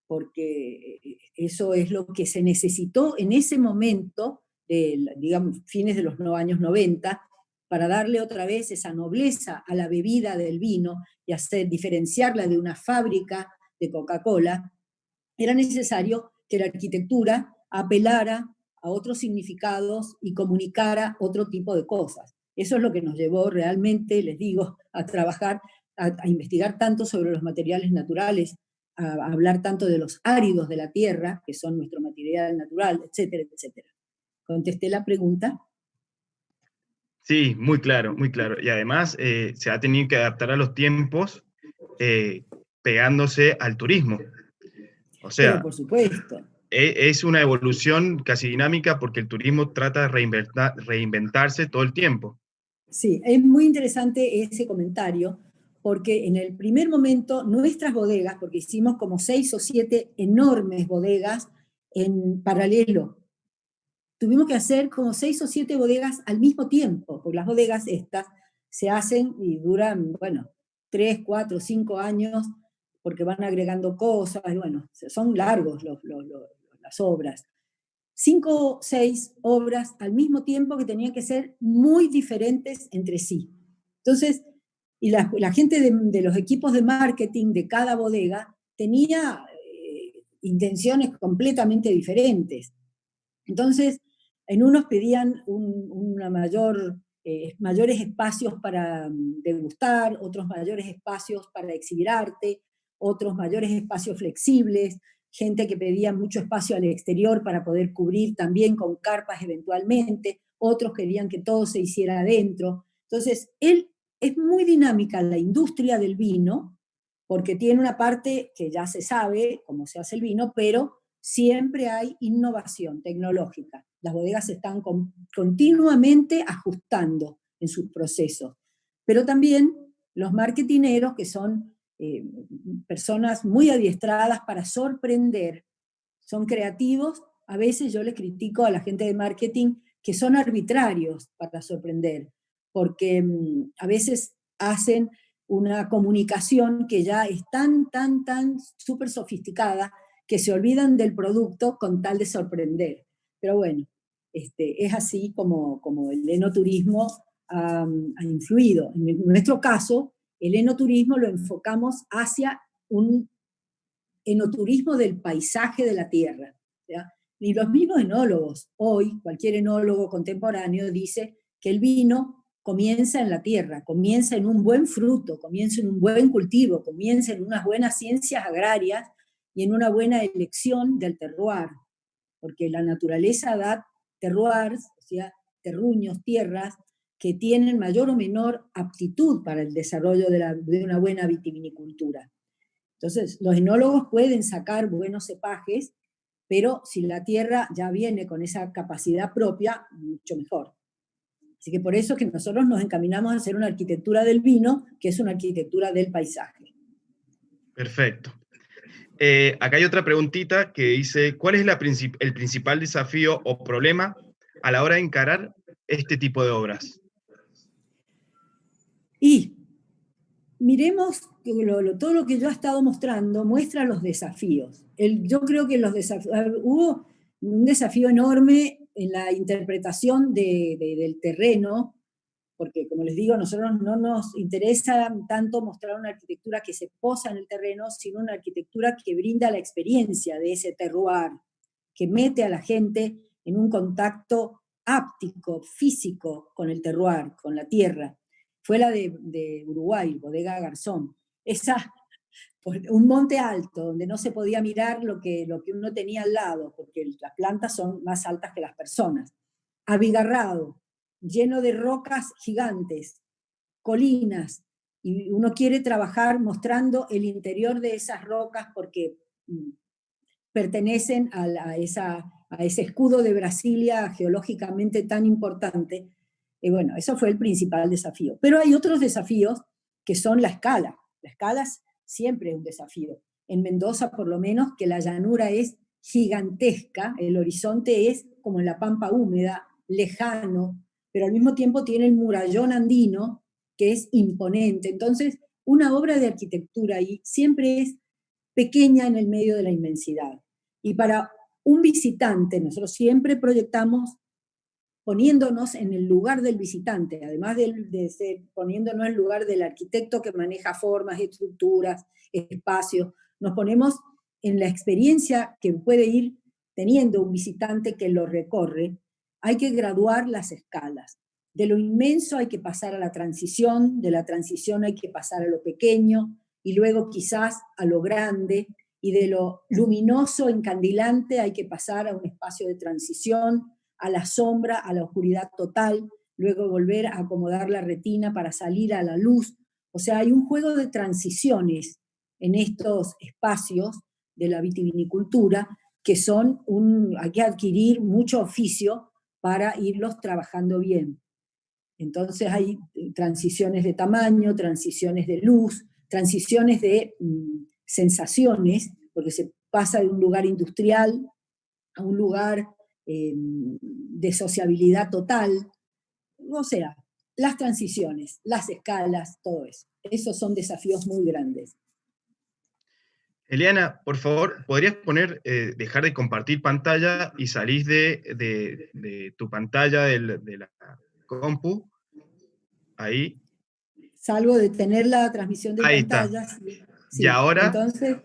B: porque eso es lo que se necesitó en ese momento, digamos, fines de los años 90, para darle otra vez esa nobleza a la bebida del vino y diferenciarla de una fábrica de Coca-Cola. Era necesario que la arquitectura apelara a otros significados y comunicara otro tipo de cosas. Eso es lo que nos llevó realmente, les digo, a trabajar, a investigar tanto sobre los materiales naturales, a hablar tanto de los áridos de la tierra, que son nuestro material natural, etcétera, etcétera. ¿Contesté la pregunta?
A: Sí, muy claro, muy claro. Y además se ha tenido que adaptar a los tiempos pegándose al turismo. O sea,
B: pero por supuesto.
A: Es una evolución casi dinámica porque el turismo trata de reinventarse todo el tiempo.
B: Sí, es muy interesante ese comentario, porque en el primer momento nuestras bodegas, porque hicimos como 6 o 7 enormes bodegas en paralelo, tuvimos que hacer como 6 o 7 bodegas al mismo tiempo, porque las bodegas estas se hacen y duran, bueno, 3, 4, 5 años, porque van agregando cosas, bueno, son largos las obras. 5 o 6 obras al mismo tiempo que tenían que ser muy diferentes entre sí. Entonces, y la gente de los equipos de marketing de cada bodega tenía intenciones completamente diferentes. Entonces, en unos pedían mayores espacios para degustar, otros mayores espacios para exhibir arte, otros mayores espacios flexibles, gente que pedía mucho espacio al exterior para poder cubrir también con carpas eventualmente, otros querían que todo se hiciera adentro. Entonces, es muy dinámica la industria del vino, porque tiene una parte que ya se sabe cómo se hace el vino, pero siempre hay innovación tecnológica. Las bodegas se están continuamente ajustando en sus procesos. Pero también los marketineros, que son personas muy adiestradas para sorprender, son creativos. A veces yo les critico a la gente de marketing que son arbitrarios para sorprender, porque a veces hacen una comunicación que ya es tan súper sofisticada que se olvidan del producto con tal de sorprender. Pero bueno, es así como el enoturismo ha influido. En nuestro caso, el enoturismo lo enfocamos hacia un enoturismo del paisaje de la tierra. ¿Ya? Y los mismos enólogos, hoy, cualquier enólogo contemporáneo dice que el vino comienza en la tierra, comienza en un buen fruto, comienza en un buen cultivo, comienza en unas buenas ciencias agrarias y en una buena elección del terroir, porque la naturaleza da terroirs, o sea, terruños, tierras, que tienen mayor o menor aptitud para el desarrollo de una buena vitivinicultura. Entonces, los enólogos pueden sacar buenos cepajes, pero si la tierra ya viene con esa capacidad propia, mucho mejor. Así que por eso es que nosotros nos encaminamos a hacer una arquitectura del vino, que es una arquitectura del paisaje.
A: Perfecto. Acá hay otra preguntita que dice, ¿cuál es el principal desafío o problema a la hora de encarar este tipo de obras?
B: Y miremos todo lo que yo he estado mostrando, muestra los desafíos. Yo creo que hubo un desafío enorme en la interpretación del terreno, porque como les digo, a nosotros no nos interesa tanto mostrar una arquitectura que se posa en el terreno, sino una arquitectura que brinda la experiencia de ese terroir, que mete a la gente en un contacto áptico, físico con el terroir, con la tierra. Fue la de Uruguay, Bodega Garzón. Esa, un monte alto, donde no se podía mirar lo que uno tenía al lado, porque las plantas son más altas que las personas. Abigarrado, lleno de rocas gigantes, colinas, y uno quiere trabajar mostrando el interior de esas rocas porque pertenecen a ese escudo de Brasilia geológicamente tan importante. Y bueno, eso fue el principal desafío. Pero hay otros desafíos que son la escala. La escala siempre es un desafío. En Mendoza, por lo menos, que la llanura es gigantesca, el horizonte es como en la pampa húmeda, lejano, pero al mismo tiempo tiene el murallón andino, que es imponente. Entonces, una obra de arquitectura ahí siempre es pequeña en el medio de la inmensidad. Y para un visitante, nosotros siempre proyectamos poniéndonos en el lugar del visitante, además de ser poniéndonos en el lugar del arquitecto que maneja formas, estructuras, espacios, nos ponemos en la experiencia que puede ir teniendo un visitante que lo recorre. Hay que graduar las escalas. De lo inmenso hay que pasar a la transición, de la transición hay que pasar a lo pequeño, y luego quizás a lo grande, y de lo luminoso, encandilante, hay que pasar a un espacio de transición, a la sombra, a la oscuridad total, luego volver a acomodar la retina para salir a la luz. O sea, hay un juego de transiciones en estos espacios de la vitivinicultura que hay que adquirir mucho oficio para irlos trabajando bien. Entonces hay transiciones de tamaño, transiciones de luz, transiciones de sensaciones, porque se pasa de un lugar industrial a un lugar de sociabilidad total. O sea, las transiciones, las escalas, todo eso. Esos son desafíos muy grandes.
A: Eliana, por favor, ¿podrías dejar de compartir pantalla y salir de tu pantalla de la compu? Ahí.
B: Salvo de tener la transmisión de
A: Ahí está.
B: pantalla. Sí,
A: Y
B: sí.
A: ahora,
B: Entonces,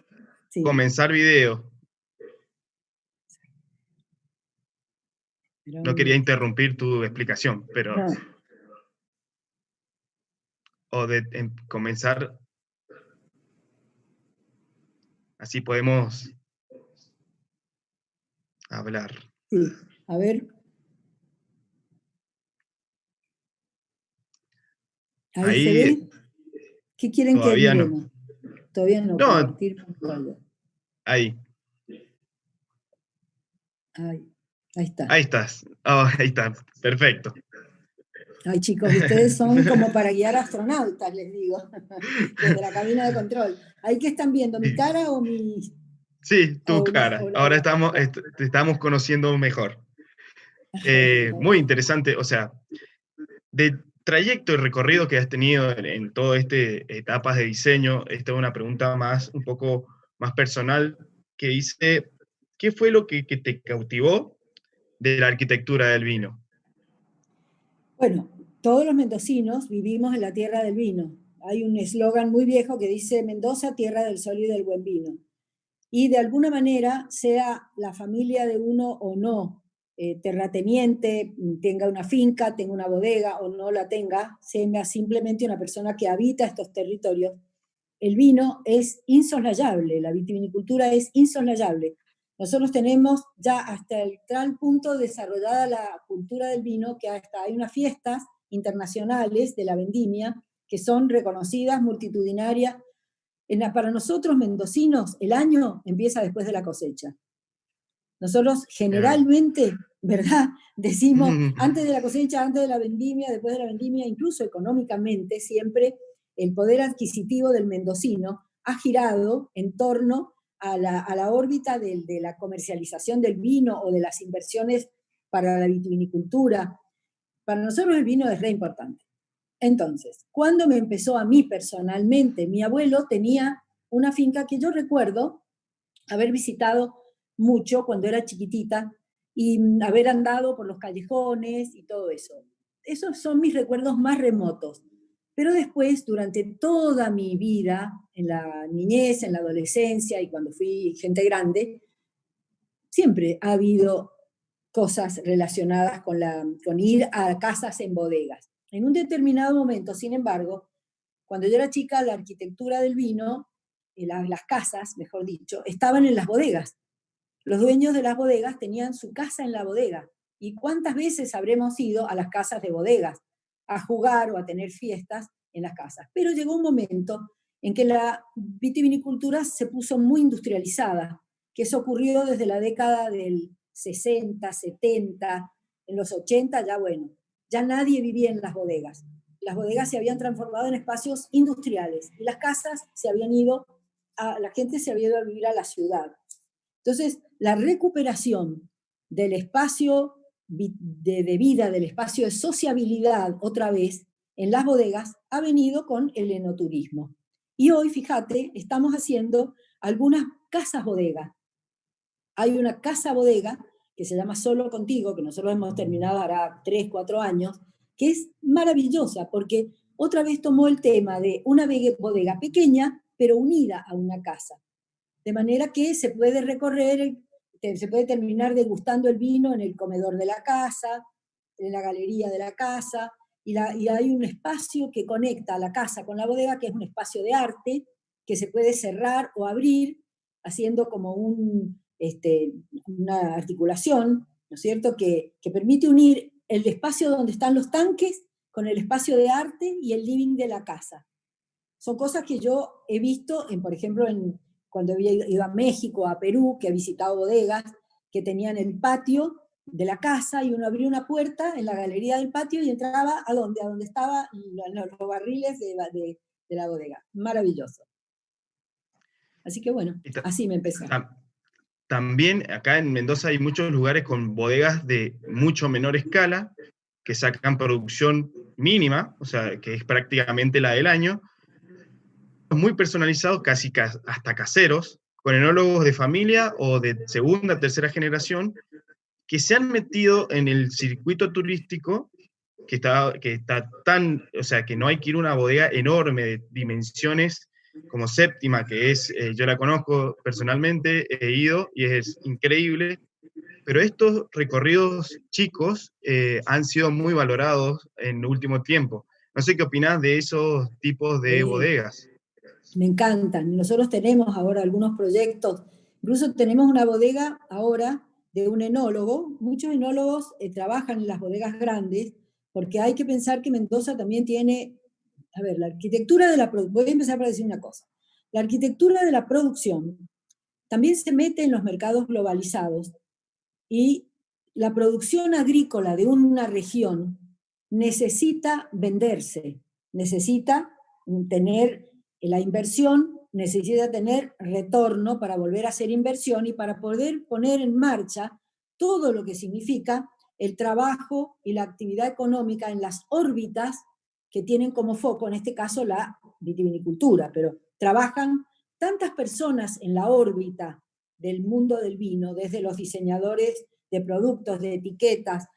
B: sí.
A: comenzar video. No quería interrumpir tu explicación, pero...
B: No.
A: O comenzar... Así podemos hablar.
B: Sí, a ver. Ahí se ve. ¿Qué quieren que miremos?
A: No.
B: Todavía no, compartir pantalla.
A: Ahí.
B: Ahí está.
A: Ahí estás. Oh, ahí está. Perfecto.
B: Ay, chicos, ustedes son como para guiar astronautas, les digo, desde la cabina de control. ¿Ahí qué están viendo? ¿Mi cara o mi...?
A: Sí, tu cara. Ahora te estamos conociendo mejor. Muy interesante, o sea, de trayecto y recorrido que has tenido en todas estas etapas de diseño, esta es una pregunta un poco más personal, que dice, ¿qué fue lo que te cautivó de la arquitectura del vino?
B: Bueno, todos los mendocinos vivimos en la tierra del vino. Hay un eslogan muy viejo que dice Mendoza, tierra del sol y del buen vino. Y de alguna manera, sea la familia de uno o no, terrateniente, tenga una finca, tenga una bodega o no la tenga, sea simplemente una persona que habita estos territorios, el vino es insoslayable, la vitivinicultura es insoslayable. Nosotros tenemos ya hasta el tal punto desarrollada la cultura del vino que hasta hay unas fiestas internacionales de la vendimia que son reconocidas, multitudinarias. Para nosotros, mendocinos, el año empieza después de la cosecha. Nosotros generalmente, ¿verdad? Decimos antes de la cosecha, antes de la vendimia, después de la vendimia, incluso económicamente, siempre el poder adquisitivo del mendocino ha girado en torno a la órbita de la comercialización del vino o de las inversiones para la vitivinicultura. Para nosotros el vino es re importante. Entonces, cuando me empezó a mí personalmente, mi abuelo tenía una finca que yo recuerdo haber visitado mucho cuando era chiquitita y haber andado por los callejones y todo eso. Esos son mis recuerdos más remotos. Pero después, durante toda mi vida, en la niñez, en la adolescencia y cuando fui gente grande, siempre ha habido cosas relacionadas con ir a casas en bodegas. En un determinado momento, sin embargo, cuando yo era chica, la arquitectura del vino, las casas, mejor dicho, estaban en las bodegas. Los dueños de las bodegas tenían su casa en la bodega. ¿Y cuántas veces habremos ido a las casas de bodegas a jugar o a tener fiestas en las casas? Pero llegó un momento en que la vitivinicultura se puso muy industrializada, que eso ocurrió desde la década del 60, 70, en los 80 ya bueno, ya nadie vivía en las bodegas. Las bodegas se habían transformado en espacios industriales y las casas se habían ido, la gente se había ido a vivir a la ciudad. Entonces, la recuperación del espacio de vida, del espacio de sociabilidad, otra vez, en las bodegas, ha venido con el enoturismo. Y hoy, fíjate, estamos haciendo algunas casas bodega. Hay una casa bodega que se llama Solo Contigo, que nosotros hemos terminado ahora 3, 4 años, que es maravillosa porque otra vez tomó el tema de una bodega pequeña, pero unida a una casa. De manera que se puede recorrer, se puede terminar degustando el vino en el comedor de la casa, en la galería de la casa, y hay un espacio que conecta a la casa con la bodega, que es un espacio de arte, que se puede cerrar o abrir, haciendo como una articulación, ¿no es cierto?, que permite unir el espacio donde están los tanques con el espacio de arte y el living de la casa. Son cosas que yo he visto, por ejemplo, cuando había ido a México, a Perú, que he visitado bodegas que tenían el patio de la casa y uno abría una puerta en la galería del patio y entraba a donde estaban los barriles de la bodega. Maravilloso. Así que bueno, así me empezó.
A: También acá en Mendoza hay muchos lugares con bodegas de mucho menor escala que sacan producción mínima, o sea, que es prácticamente la del año, muy personalizados, casi hasta caseros, con enólogos de familia o de segunda, tercera generación, que se han metido en el circuito turístico, que está tan, o sea, que no hay que ir a una bodega enorme de dimensiones como Séptima, que es, yo la conozco personalmente, he ido y es increíble, pero estos recorridos chicos han sido muy valorados en el último tiempo. No sé qué opinás de esos tipos de bodegas.
B: Me encantan. Nosotros tenemos ahora algunos proyectos, incluso tenemos una bodega ahora de un enólogo. Muchos enólogos trabajan en las bodegas grandes, porque hay que pensar que Mendoza también tiene, a ver, la arquitectura de la producción, voy a empezar para decir una cosa, la arquitectura de la producción también se mete en los mercados globalizados y la producción agrícola de una región necesita venderse, necesita tener la inversión, necesita tener retorno para volver a hacer inversión y para poder poner en marcha todo lo que significa el trabajo y la actividad económica en las órbitas que tienen como foco, en este caso, la vitivinicultura, pero trabajan tantas personas en la órbita del mundo del vino, desde los diseñadores de productos, de etiquetas.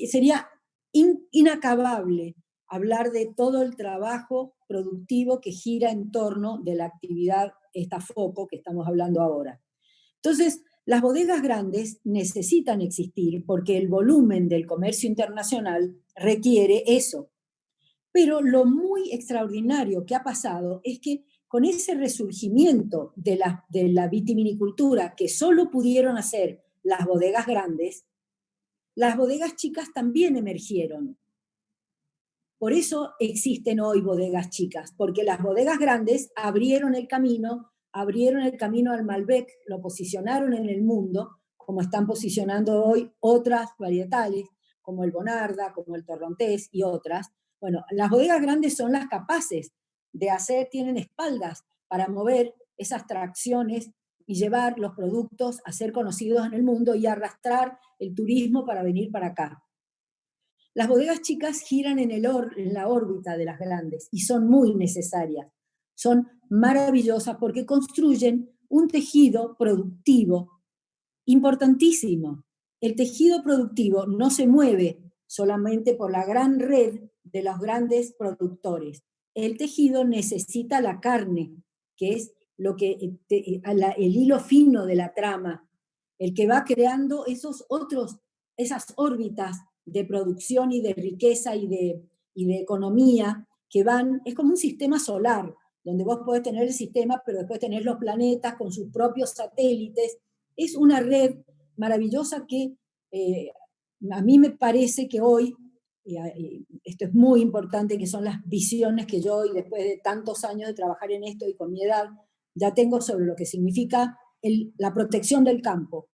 B: Sería inacabable hablar de todo el trabajo productivo que gira en torno de la actividad, esta foco que estamos hablando ahora. Entonces, las bodegas grandes necesitan existir porque el volumen del comercio internacional requiere eso. Pero lo muy extraordinario que ha pasado es que con ese resurgimiento de la vitivinicultura que solo pudieron hacer las bodegas grandes, las bodegas chicas también emergieron. Por eso existen hoy bodegas chicas, porque las bodegas grandes abrieron el camino al Malbec, lo posicionaron en el mundo, como están posicionando hoy otras varietales, como el Bonarda, como el Torrontés y otras. Bueno, las bodegas grandes son las capaces de hacer, tienen espaldas para mover esas tracciones y llevar los productos a ser conocidos en el mundo y arrastrar el turismo para venir para acá. Las bodegas chicas giran en la órbita de las grandes y son muy necesarias. Son maravillosas porque construyen un tejido productivo importantísimo. El tejido productivo no se mueve solamente por la gran red de los grandes productores. El tejido necesita la carne, que es lo que, el hilo fino de la trama, el que va creando esas órbitas de producción y de riqueza y de economía que van, es como un sistema solar, donde vos podés tener el sistema, pero después tenés los planetas con sus propios satélites. Es una red maravillosa que a mí me parece que hoy, esto es muy importante, que son las visiones que yo, y después de tantos años de trabajar en esto y con mi edad, ya tengo sobre lo que significa la protección del campo,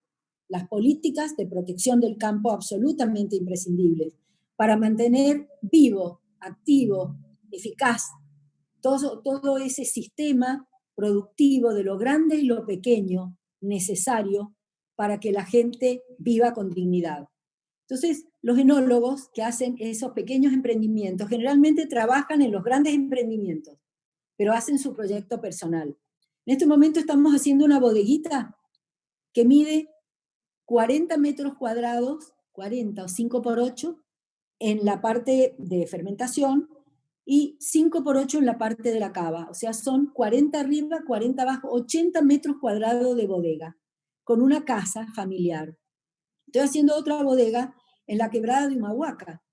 B: las políticas de protección del campo absolutamente imprescindibles para mantener vivo, activo, eficaz todo ese sistema productivo de lo grande y lo pequeño necesario para que la gente viva con dignidad. Entonces, los enólogos que hacen esos pequeños emprendimientos generalmente trabajan en los grandes emprendimientos, pero hacen su proyecto personal. En este momento estamos haciendo una bodeguita que mide 40 metros cuadrados, 40 o 5 por 8, en la parte de fermentación y 5 por 8 en la parte de la cava. O sea, son 40 arriba, 40 abajo, 80 metros cuadrados de bodega, con una casa familiar. Estoy haciendo otra bodega en la quebrada de Humahuaca,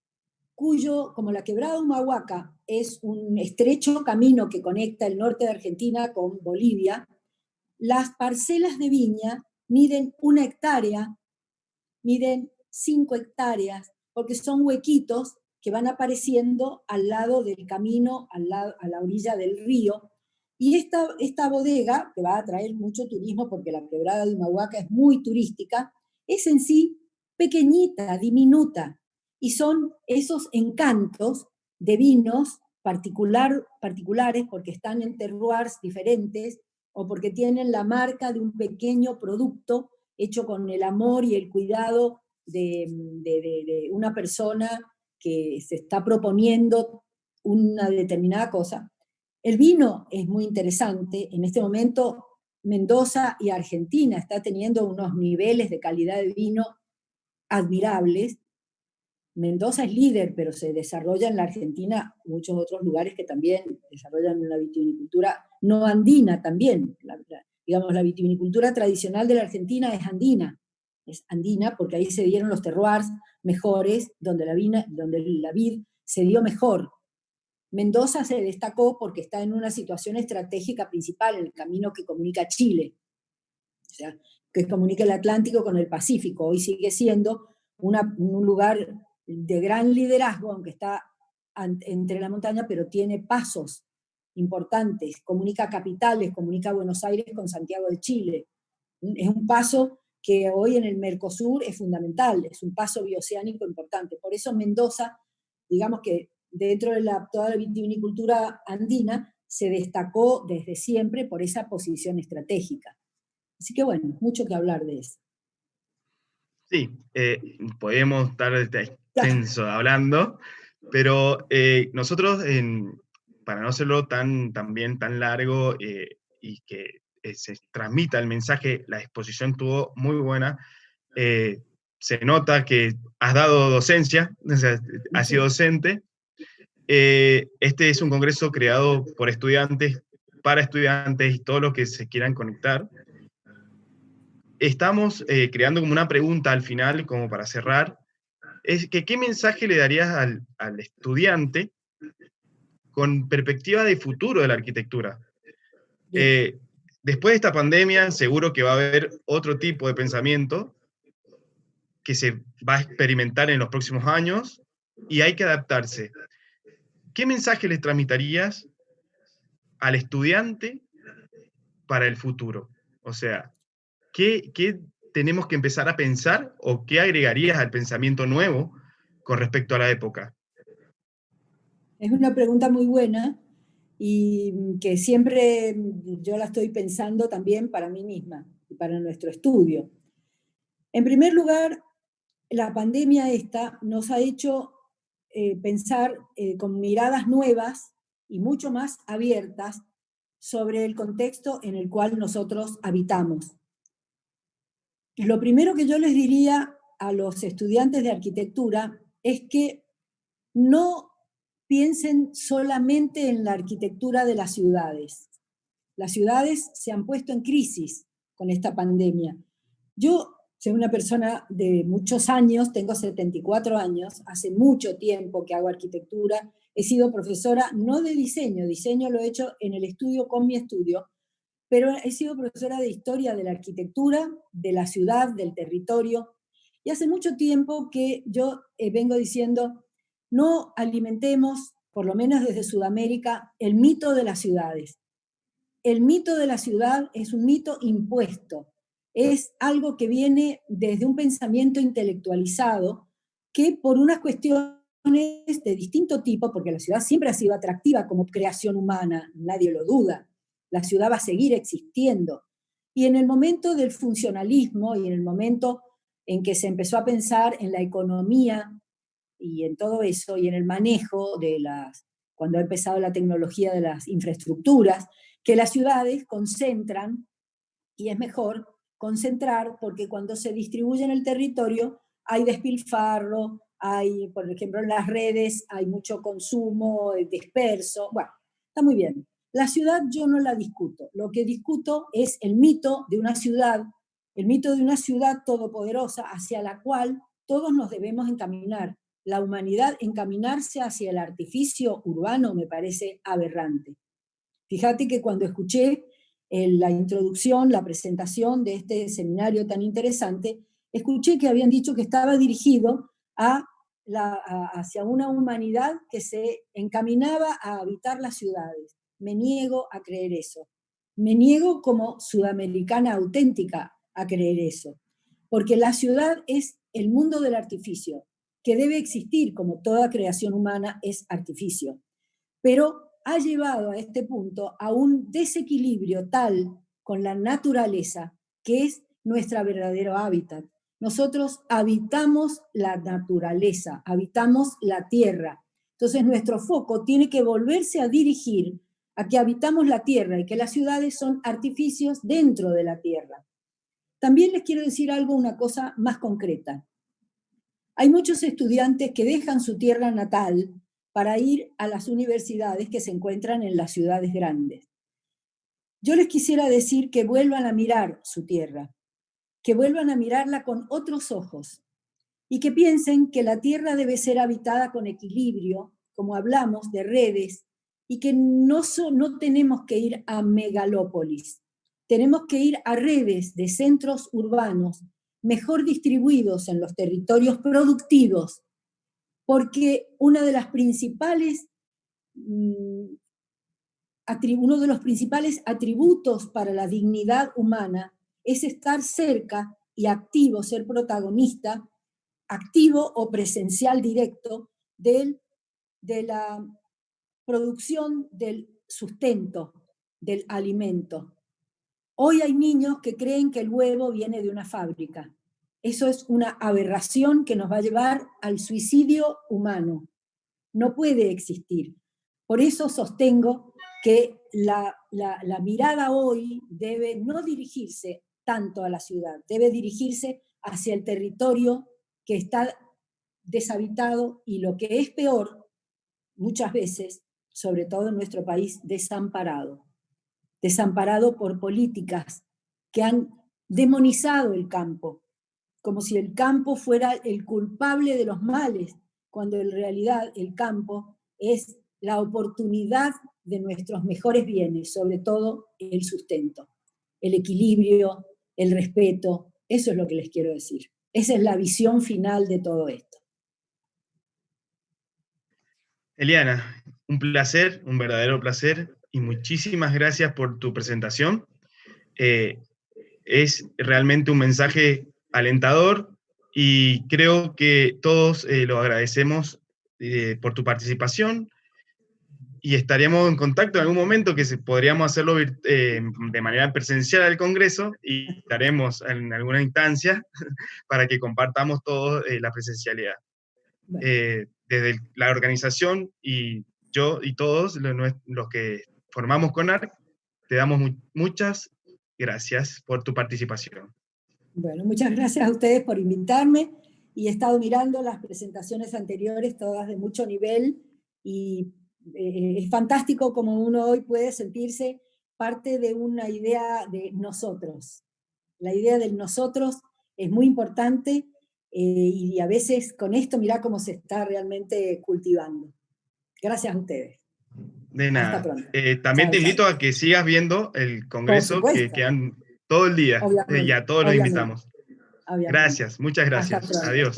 B: como la quebrada de Humahuaca es un estrecho camino que conecta el norte de Argentina con Bolivia, las parcelas de viña miden 1 hectárea, miden 5 hectáreas, porque son huequitos que van apareciendo al lado del camino, a la orilla del río. Y esta bodega, que va a atraer mucho turismo porque la quebrada de Humahuaca es muy turística, es en sí pequeñita, diminuta, y son esos encantos de vinos particulares porque están en terroirs diferentes o porque tienen la marca de un pequeño producto hecho con el amor y el cuidado de una persona que se está proponiendo una determinada cosa. El vino es muy interesante. En este momento, Mendoza y Argentina está teniendo unos niveles de calidad de vino admirables. Mendoza es líder, pero se desarrolla en la Argentina muchos otros lugares que también desarrollan una vitivinicultura no andina también. Digamos, la vitivinicultura tradicional de la Argentina es andina porque ahí se dieron los terroirs mejores, donde la vid se dio mejor. Mendoza se destacó porque está en una situación estratégica principal, en el camino que comunica Chile, o sea, que comunica el Atlántico con el Pacífico. Hoy sigue siendo un lugar de gran liderazgo, aunque está entre la montaña, pero tiene pasos importantes, comunica capitales, comunica Buenos Aires con Santiago de Chile. Es un paso que hoy en el Mercosur es fundamental, es un paso bioceánico importante. Por eso Mendoza, digamos que dentro de toda la vitivinicultura andina, se destacó desde siempre por esa posición estratégica. Así que bueno, mucho que hablar de eso.
A: Sí, podemos estar extenso hablando, pero nosotros, para no hacerlo también tan largo y que se transmita el mensaje, la exposición estuvo muy buena. se nota que has dado docencia, o sea, has sido docente. Este es un congreso creado por estudiantes, para estudiantes y todos los que se quieran conectar. Estamos creando como una pregunta al final, como para cerrar, es que ¿qué mensaje le darías al estudiante con perspectiva de futuro de la arquitectura? Después de esta pandemia, seguro que va a haber otro tipo de pensamiento que se va a experimentar en los próximos años y hay que adaptarse. ¿Qué mensaje les transmitirías al estudiante para el futuro? O sea, ¿qué tenemos que empezar a pensar o qué agregarías al pensamiento nuevo con respecto a la época?
B: Es una pregunta muy buena y que siempre yo la estoy pensando también para mí misma y para nuestro estudio. En primer lugar, la pandemia esta nos ha hecho pensar con miradas nuevas y mucho más abiertas sobre el contexto en el cual nosotros habitamos. Lo primero que yo les diría a los estudiantes de arquitectura es que no piensen solamente en la arquitectura de las ciudades. Las ciudades se han puesto en crisis con esta pandemia. Yo soy una persona de muchos años, tengo 74 años, hace mucho tiempo que hago arquitectura, he sido profesora no de diseño, diseño lo he hecho en el estudio con mi estudio, pero he sido profesora de historia de la arquitectura, de la ciudad, del territorio, y hace mucho tiempo que yo vengo diciendo, no alimentemos, por lo menos desde Sudamérica, el mito de las ciudades. El mito de la ciudad es un mito impuesto, es algo que viene desde un pensamiento intelectualizado que por unas cuestiones de distinto tipo, porque la ciudad siempre ha sido atractiva como creación humana, nadie lo duda, la ciudad va a seguir existiendo. Y en el momento del funcionalismo y en el momento en que se empezó a pensar en la economía y en todo eso, y en el manejo de cuando ha empezado la tecnología de las infraestructuras, que las ciudades concentran, y es mejor concentrar, porque cuando se distribuye en el territorio hay despilfarro, hay, por ejemplo, en las redes hay mucho consumo disperso, bueno, está muy bien. La ciudad yo no la discuto, lo que discuto es el mito de una ciudad, el mito de una ciudad todopoderosa hacia la cual todos nos debemos encaminar. La humanidad encaminarse hacia el artificio urbano me parece aberrante. Fíjate que cuando escuché la introducción, la presentación de este seminario tan interesante, escuché que habían dicho que estaba dirigido hacia una humanidad que se encaminaba a habitar las ciudades. Me niego a creer eso. Me niego como sudamericana auténtica a creer eso. Porque la ciudad es el mundo del artificio, que debe existir como toda creación humana es artificio. Pero ha llevado a este punto a un desequilibrio tal con la naturaleza que es nuestro verdadero hábitat. Nosotros habitamos la naturaleza, habitamos la tierra. Entonces nuestro foco tiene que volverse a dirigir a que habitamos la tierra y que las ciudades son artificios dentro de la tierra. También les quiero decir algo, una cosa más concreta. Hay muchos estudiantes que dejan su tierra natal para ir a las universidades que se encuentran en las ciudades grandes. Yo les quisiera decir que vuelvan a mirar su tierra, que vuelvan a mirarla con otros ojos y que piensen que la tierra debe ser habitada con equilibrio, como hablamos de redes, y que no tenemos que ir a megalópolis, tenemos que ir a redes de centros urbanos mejor distribuidos en los territorios productivos, porque uno de los principales atributos para la dignidad humana es estar cerca y activo, ser protagonista, activo o presencial directo de la producción del sustento, del alimento. Hoy hay niños que creen que el huevo viene de una fábrica. Eso es una aberración que nos va a llevar al suicidio humano. No puede existir. Por eso sostengo que la mirada hoy debe no dirigirse tanto a la ciudad, debe dirigirse hacia el territorio que está deshabitado y, lo que es peor, muchas veces, sobre todo en nuestro país, desamparado por políticas que han demonizado el campo, como si el campo fuera el culpable de los males, cuando en realidad el campo es la oportunidad de nuestros mejores bienes, sobre todo el sustento, el equilibrio, el respeto. Eso es lo que les quiero decir. Esa es la visión final de todo esto.
A: Eliana, un placer, un verdadero placer, y muchísimas gracias por tu presentación. Es realmente un mensaje alentador y creo que todos lo agradecemos por tu participación, y estaríamos en contacto en algún momento que podríamos hacerlo de manera presencial al Congreso, y estaremos en alguna instancia para que compartamos todos la presencialidad. Bueno. Desde la organización y yo y todos los que formamos CONARC, te damos muchas gracias por tu participación.
B: Bueno, muchas gracias a ustedes por invitarme, y he estado mirando las presentaciones anteriores, todas de mucho nivel, y es fantástico como uno hoy puede sentirse parte de una idea de nosotros. La idea del nosotros es muy importante, y a veces con esto mirá cómo se está realmente cultivando. Gracias a ustedes.
A: De nada.
B: Hasta pronto.
A: También
B: chao,
A: te invito
B: chao.
A: a que sigas viendo el Congreso, que quedan todo el día.
B: Obviamente,
A: Y a todos los invitamos.
B: Obviamente.
A: Gracias, muchas gracias. Adiós.